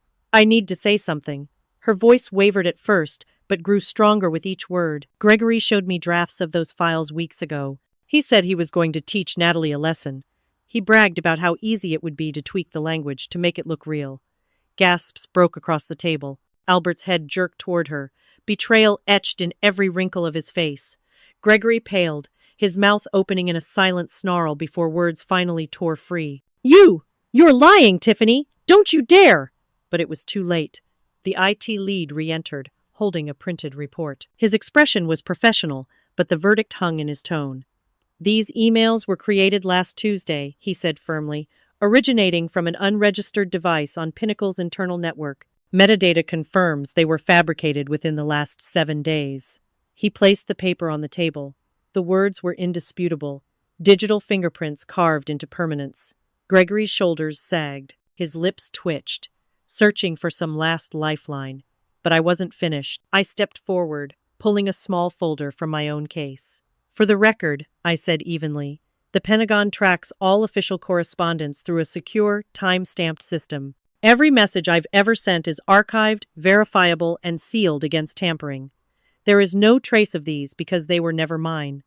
need to say something. Her voice wavered at first, but grew stronger with each word. Gregory showed me drafts of those files weeks ago. He said he was going to teach Natalie a lesson. He bragged about how easy it would be to tweak the language to make it look real. Gasps broke across the table. Albert's head jerked toward her, betrayal etched in every wrinkle of his face. Gregory paled, his mouth opening in a silent snarl before words finally tore free. You're lying, Tiffany! Don't you dare! But it was too late. The IT lead re-entered, holding a printed report. His expression was professional, but the verdict hung in his tone. These emails were created last Tuesday, he said firmly, originating from an unregistered device on Pinnacle's internal network. Metadata confirms they were fabricated within the last 7 days. He placed the paper on the table. The words were indisputable, digital fingerprints carved into permanence. Gregory's shoulders sagged, his lips twitched, searching for some last lifeline. But I wasn't finished. I stepped forward, pulling a small folder from my own case. For the record, I said evenly, the Pentagon tracks all official correspondence through a secure, time-stamped system. Every message I've ever sent is archived, verifiable, and sealed against tampering. There is no trace of these because they were never mine.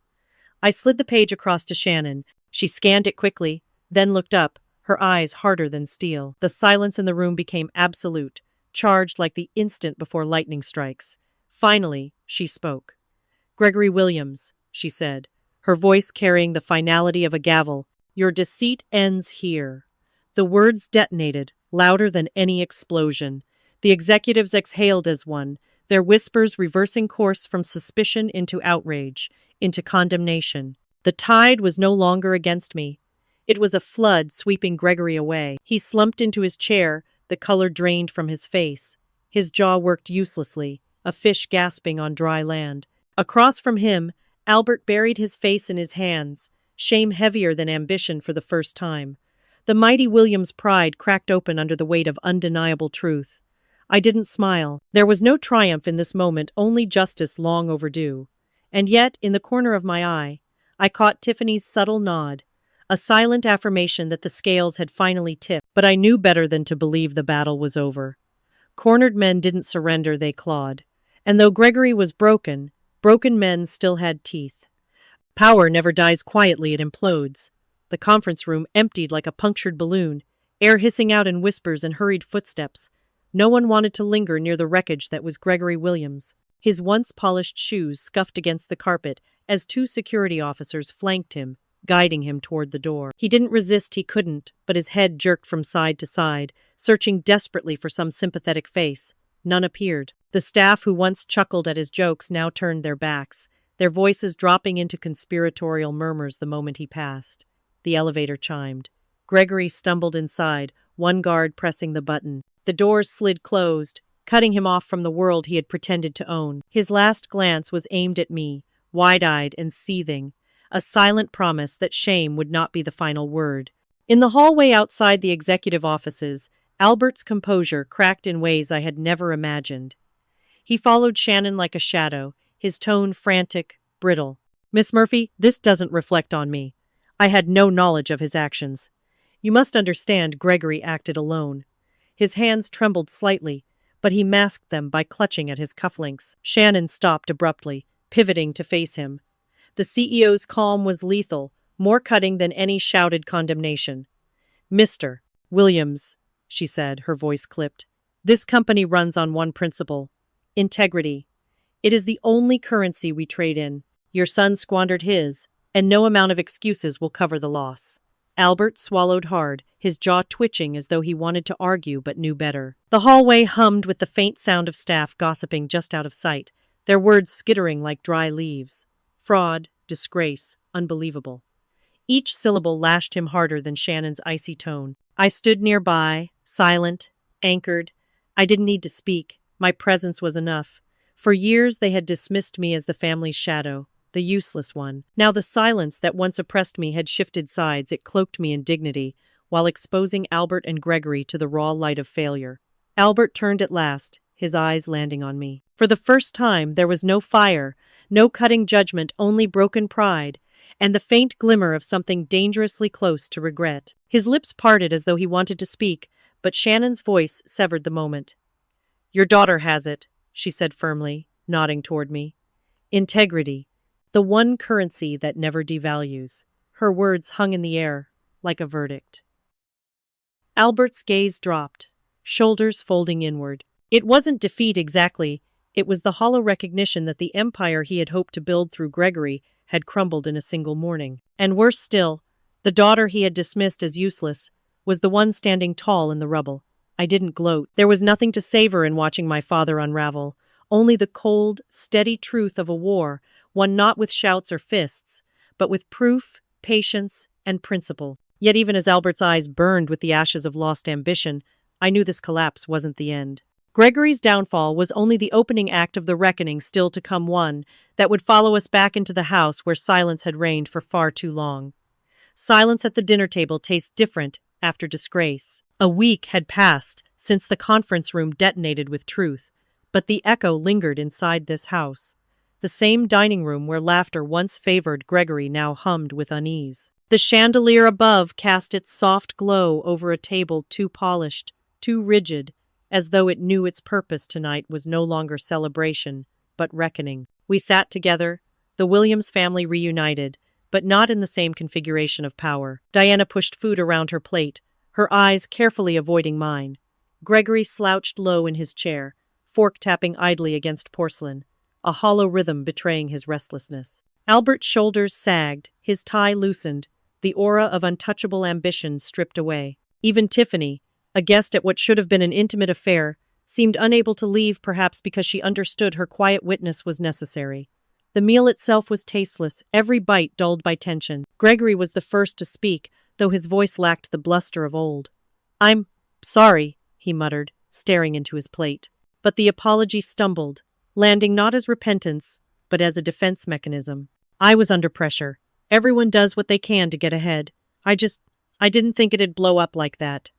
I slid the page across to Shannon. She scanned it quickly, then looked up, her eyes harder than steel. The silence in the room became absolute, charged like the instant before lightning strikes. Finally, she spoke. "Gregory Williams," she said, her voice carrying the finality of a gavel, "your deceit ends here." The words detonated, louder than any explosion. The executives exhaled as one, their whispers reversing course from suspicion into outrage, into condemnation. The tide was no longer against me. It was a flood sweeping Gregory away. He slumped into his chair, the color drained from his face. His jaw worked uselessly, a fish gasping on dry land. Across from him, Albert buried his face in his hands, shame heavier than ambition for the first time. The mighty Williams' pride cracked open under the weight of undeniable truth. I didn't smile. There was no triumph in this moment, only justice long overdue. And yet, in the corner of my eye, I caught Tiffany's subtle nod, a silent affirmation that the scales had finally tipped, but I knew better than to believe the battle was over. Cornered men didn't surrender, they clawed. And though Gregory was broken, broken men still had teeth. Power never dies quietly, it implodes. The conference room emptied like a punctured balloon, air hissing out in whispers and hurried footsteps. No one wanted to linger near the wreckage that was Gregory Williams. His once polished shoes scuffed against the carpet as 2 security officers flanked him, guiding him toward the door. He didn't resist, he couldn't, but his head jerked from side to side, searching desperately for some sympathetic face. None appeared. The staff who once chuckled at his jokes now turned their backs, their voices dropping into conspiratorial murmurs the moment he passed. The elevator chimed. Gregory stumbled inside, one guard pressing the button. The doors slid closed, cutting him off from the world he had pretended to own. His last glance was aimed at me, wide-eyed and seething, a silent promise that shame would not be the final word. In the hallway outside the executive offices, Albert's composure cracked in ways I had never imagined. He followed Shannon like a shadow, his tone frantic, brittle. "Miss Murphy, this doesn't reflect on me. I had no knowledge of his actions. You must understand Gregory acted alone." His hands trembled slightly, but he masked them by clutching at his cufflinks. Shannon stopped abruptly, pivoting to face him. The CEO's calm was lethal, more cutting than any shouted condemnation. "Mr. Williams," she said, her voice clipped, "this company runs on one principle: integrity. It is the only currency we trade in. Your son squandered his, and no amount of excuses will cover the loss." Albert swallowed hard, his jaw twitching as though he wanted to argue but knew better. The hallway hummed with the faint sound of staff gossiping just out of sight, their words skittering like dry leaves. Fraud, disgrace, unbelievable. Each syllable lashed him harder than Shannon's icy tone. I stood nearby, silent, anchored. I didn't need to speak. My presence was enough. For years they had dismissed me as the family's shadow, the useless one. Now the silence that once oppressed me had shifted sides. It cloaked me in dignity, while exposing Albert and Gregory to the raw light of failure. Albert turned at last, his eyes landing on me. For the first time, there was no fire, no cutting judgment, only broken pride, and the faint glimmer of something dangerously close to regret. His lips parted as though he wanted to speak, but Shannon's voice severed the moment. "Your daughter has it," she said firmly, nodding toward me. "Integrity, the one currency that never devalues." Her words hung in the air, like a verdict. Albert's gaze dropped, shoulders folding inward. It wasn't defeat exactly, it was the hollow recognition that the empire he had hoped to build through Gregory had crumbled in a single morning. And worse still, the daughter he had dismissed as useless was the one standing tall in the rubble. I didn't gloat. There was nothing to savor in watching my father unravel, only the cold, steady truth of a war, won not with shouts or fists, but with proof, patience, and principle. Yet even as Albert's eyes burned with the ashes of lost ambition, I knew this collapse wasn't the end. Gregory's downfall was only the opening act of the reckoning still to come, one that would follow us back into the house where silence had reigned for far too long. Silence at the dinner table tastes different after disgrace. A week had passed since the conference room detonated with truth, but the echo lingered inside this house. The same dining room where laughter once favored Gregory now hummed with unease. The chandelier above cast its soft glow over a table too polished, too rigid, as though it knew its purpose tonight was no longer celebration, but reckoning. We sat together, the Williams family reunited, but not in the same configuration of power. Diana pushed food around her plate, her eyes carefully avoiding mine. Gregory slouched low in his chair, fork tapping idly against porcelain, a hollow rhythm betraying his restlessness. Albert's shoulders sagged, his tie loosened, the aura of untouchable ambition stripped away. Even Tiffany, a guest at what should have been an intimate affair, seemed unable to leave, perhaps because she understood her quiet witness was necessary. The meal itself was tasteless, every bite dulled by tension. Gregory was the first to speak, though his voice lacked the bluster of old. "I'm sorry," he muttered, staring into his plate. But the apology stumbled, landing not as repentance, but as a defense mechanism. "I was under pressure. Everyone does what they can to get ahead. I didn't think it'd blow up like that."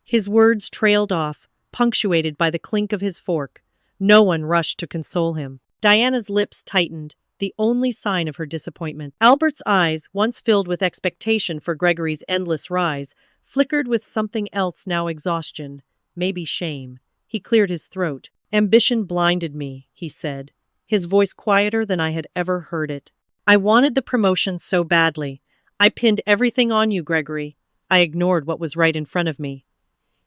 His words trailed off, punctuated by the clink of his fork. No one rushed to console him. Diana's lips tightened, the only sign of her disappointment. Albert's eyes, once filled with expectation for Gregory's endless rise, flickered with something else, now exhaustion, maybe shame. He cleared his throat. "Ambition blinded me," he said, his voice quieter than I had ever heard it. "I wanted the promotion so badly. I pinned everything on you, Gregory. I ignored what was right in front of me."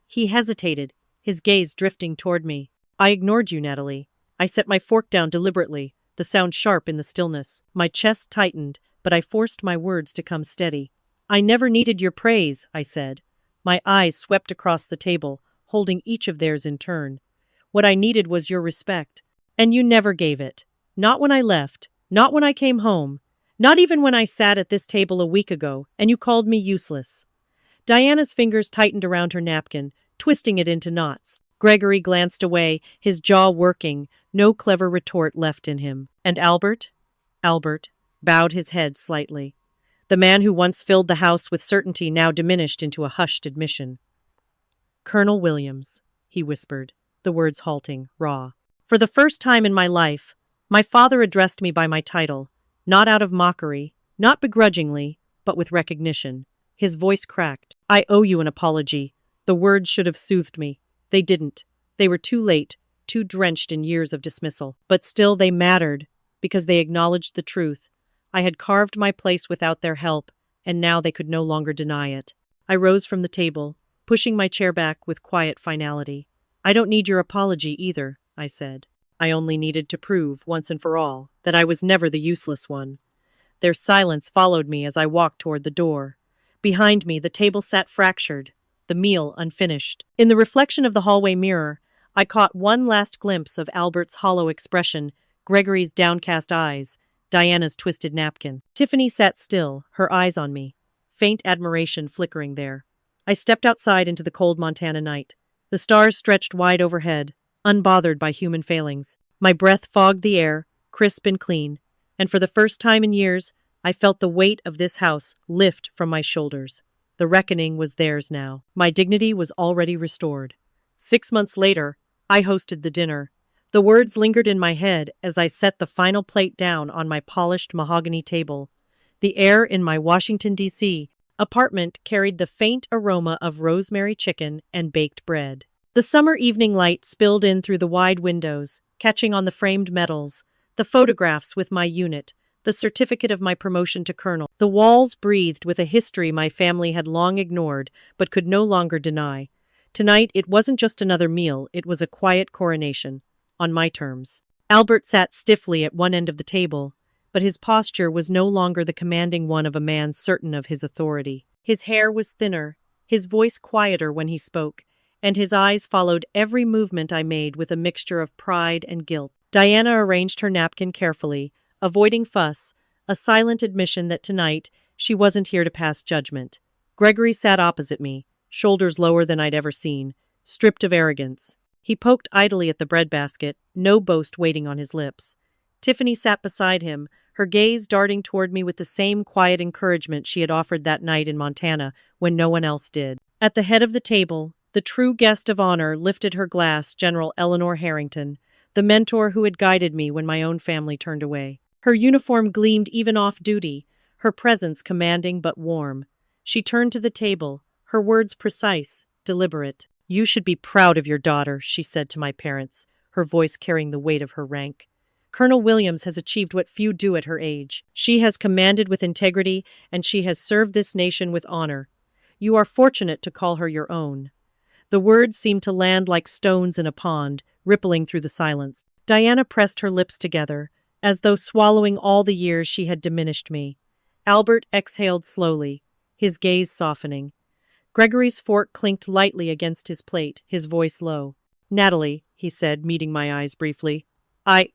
He hesitated, his gaze drifting toward me. "I ignored you, Natalie." I set my fork down deliberately, the sound sharp in the stillness. My chest tightened, but I forced my words to come steady. "I never needed your praise," I said. My eyes swept across the table, holding each of theirs in turn. "What I needed was your respect. And you never gave it. Not when I left, not when I came home, not even when I sat at this table a week ago, and you called me useless." Diana's fingers tightened around her napkin, twisting it into knots. Gregory glanced away, his jaw working, no clever retort left in him. And Albert? Albert bowed his head slightly. The man who once filled the house with certainty now diminished into a hushed admission. "Colonel Williams," he whispered, the words halting, raw. For the first time in my life, my father addressed me by my title, not out of mockery, not begrudgingly, but with recognition. His voice cracked. "I owe you an apology." The words should have soothed me. They didn't. They were too late, too drenched in years of dismissal. But still they mattered, because they acknowledged the truth. I had carved my place without their help, and now they could no longer deny it. I rose from the table, pushing my chair back with quiet finality. "I don't need your apology either," I said. "I only needed to prove, once and for all, that I was never the useless one." Their silence followed me as I walked toward the door. Behind me, the table sat fractured, the meal unfinished. In the reflection of the hallway mirror, I caught one last glimpse of Albert's hollow expression, Gregory's downcast eyes, Diana's twisted napkin. Tiffany sat still, her eyes on me, faint admiration flickering there. I stepped outside into the cold Montana night. The stars stretched wide overhead, unbothered by human failings. My breath fogged the air, crisp and clean, and for the first time in years, I felt the weight of this house lift from my shoulders. The reckoning was theirs now. My dignity was already restored. 6 months later, I hosted the dinner. The words lingered in my head as I set the final plate down on my polished mahogany table. The air in my Washington, D.C. apartment carried the faint aroma of rosemary chicken and baked bread. The summer evening light spilled in through the wide windows, catching on the framed medals, the photographs with my unit, the certificate of my promotion to colonel. The walls breathed with a history my family had long ignored but could no longer deny. Tonight, it wasn't just another meal, it was a quiet coronation, on my terms. Albert sat stiffly at one end of the table, but his posture was no longer the commanding one of a man certain of his authority. His hair was thinner, his voice quieter when he spoke, and his eyes followed every movement I made with a mixture of pride and guilt. Diana arranged her napkin carefully, avoiding fuss, a silent admission that tonight she wasn't here to pass judgment. Gregory sat opposite me, shoulders lower than I'd ever seen, stripped of arrogance. He poked idly at the breadbasket, no boast waiting on his lips. Tiffany sat beside him, her gaze darting toward me with the same quiet encouragement she had offered that night in Montana when no one else did. At the head of the table, the true guest of honor lifted her glass, General Eleanor Harrington, the mentor who had guided me when my own family turned away. Her uniform gleamed even off duty, her presence commanding but warm. She turned to the table, her words precise, deliberate. "You should be proud of your daughter," she said to my parents, her voice carrying the weight of her rank. "Colonel Williams has achieved what few do at her age. She has commanded with integrity, and she has served this nation with honor. You are fortunate to call her your own." The words seemed to land like stones in a pond, rippling through the silence. Diana pressed her lips together, as though swallowing all the years she had diminished me. Albert exhaled slowly, his gaze softening. Gregory's fork clinked lightly against his plate, his voice low. "Natalie," he said, meeting my eyes briefly, I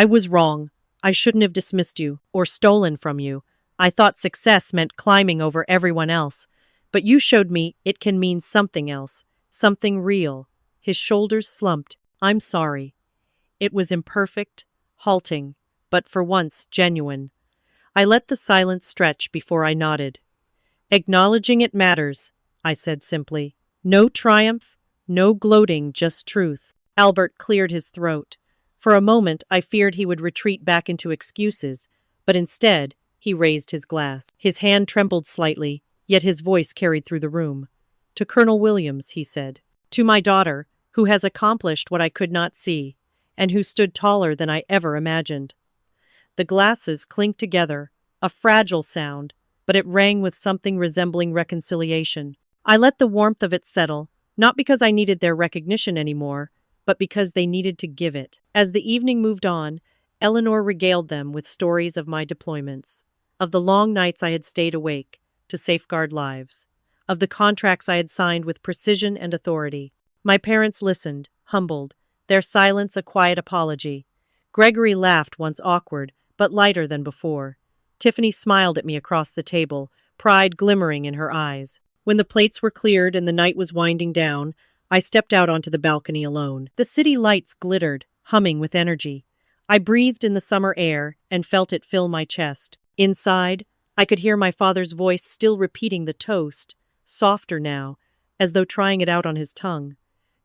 was wrong. I shouldn't have dismissed you, or stolen from you. I thought success meant climbing over everyone else. But you showed me it can mean something else, something real." His shoulders slumped. "I'm sorry. It was imperfect, halting, but for once genuine." I let the silence stretch before I nodded. "Acknowledging it matters," I said simply. "No triumph, no gloating, just truth." Albert cleared his throat. For a moment, I feared he would retreat back into excuses, but instead, he raised his glass. His hand trembled slightly, yet his voice carried through the room. "To Colonel Williams," he said. "To my daughter, who has accomplished what I could not see, and who stood taller than I ever imagined." The glasses clinked together, a fragile sound, but it rang with something resembling reconciliation. I let the warmth of it settle, not because I needed their recognition anymore, but because they needed to give it. As the evening moved on, Eleanor regaled them with stories of my deployments, of the long nights I had stayed awake to safeguard lives, of the contracts I had signed with precision and authority. My parents listened, humbled, their silence a quiet apology. Gregory laughed once awkward, but lighter than before. Tiffany smiled at me across the table, pride glimmering in her eyes. When the plates were cleared and the night was winding down, I stepped out onto the balcony alone. The city lights glittered, humming with energy. I breathed in the summer air and felt it fill my chest. Inside, I could hear my father's voice still repeating the toast, softer now, as though trying it out on his tongue.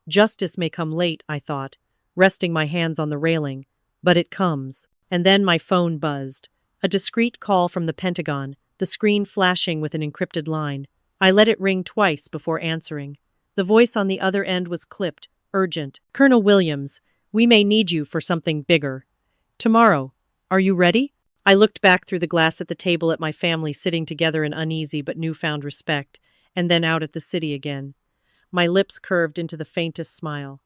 Justice may come late, I thought, resting my hands on the railing, but it comes. And then my phone buzzed. A discreet call from the Pentagon, the screen flashing with an encrypted line. I let it ring twice before answering. The voice on the other end was clipped, urgent. "Colonel Williams, we may need you for something bigger. Tomorrow. Are you ready?" I looked back through the glass at the table at my family sitting together in uneasy but newfound respect, and then out at the city again. My lips curved into the faintest smile.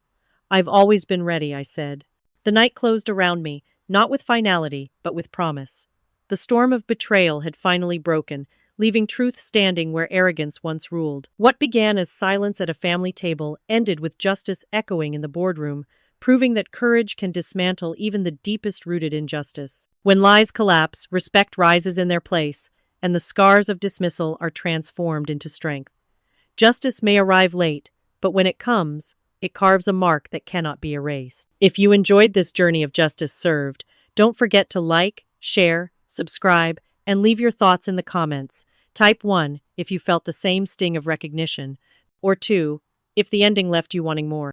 "I've always been ready," I said. The night closed around me, not with finality, but with promise. The storm of betrayal had finally broken, leaving truth standing where arrogance once ruled. What began as silence at a family table ended with justice echoing in the boardroom, proving that courage can dismantle even the deepest-rooted injustice. When lies collapse, respect rises in their place, and the scars of dismissal are transformed into strength. Justice may arrive late, but when it comes, it carves a mark that cannot be erased. If you enjoyed this journey of justice served, don't forget to like, share, subscribe, and leave your thoughts in the comments. Type 1 if you felt the same sting of recognition, or 2 if the ending left you wanting more.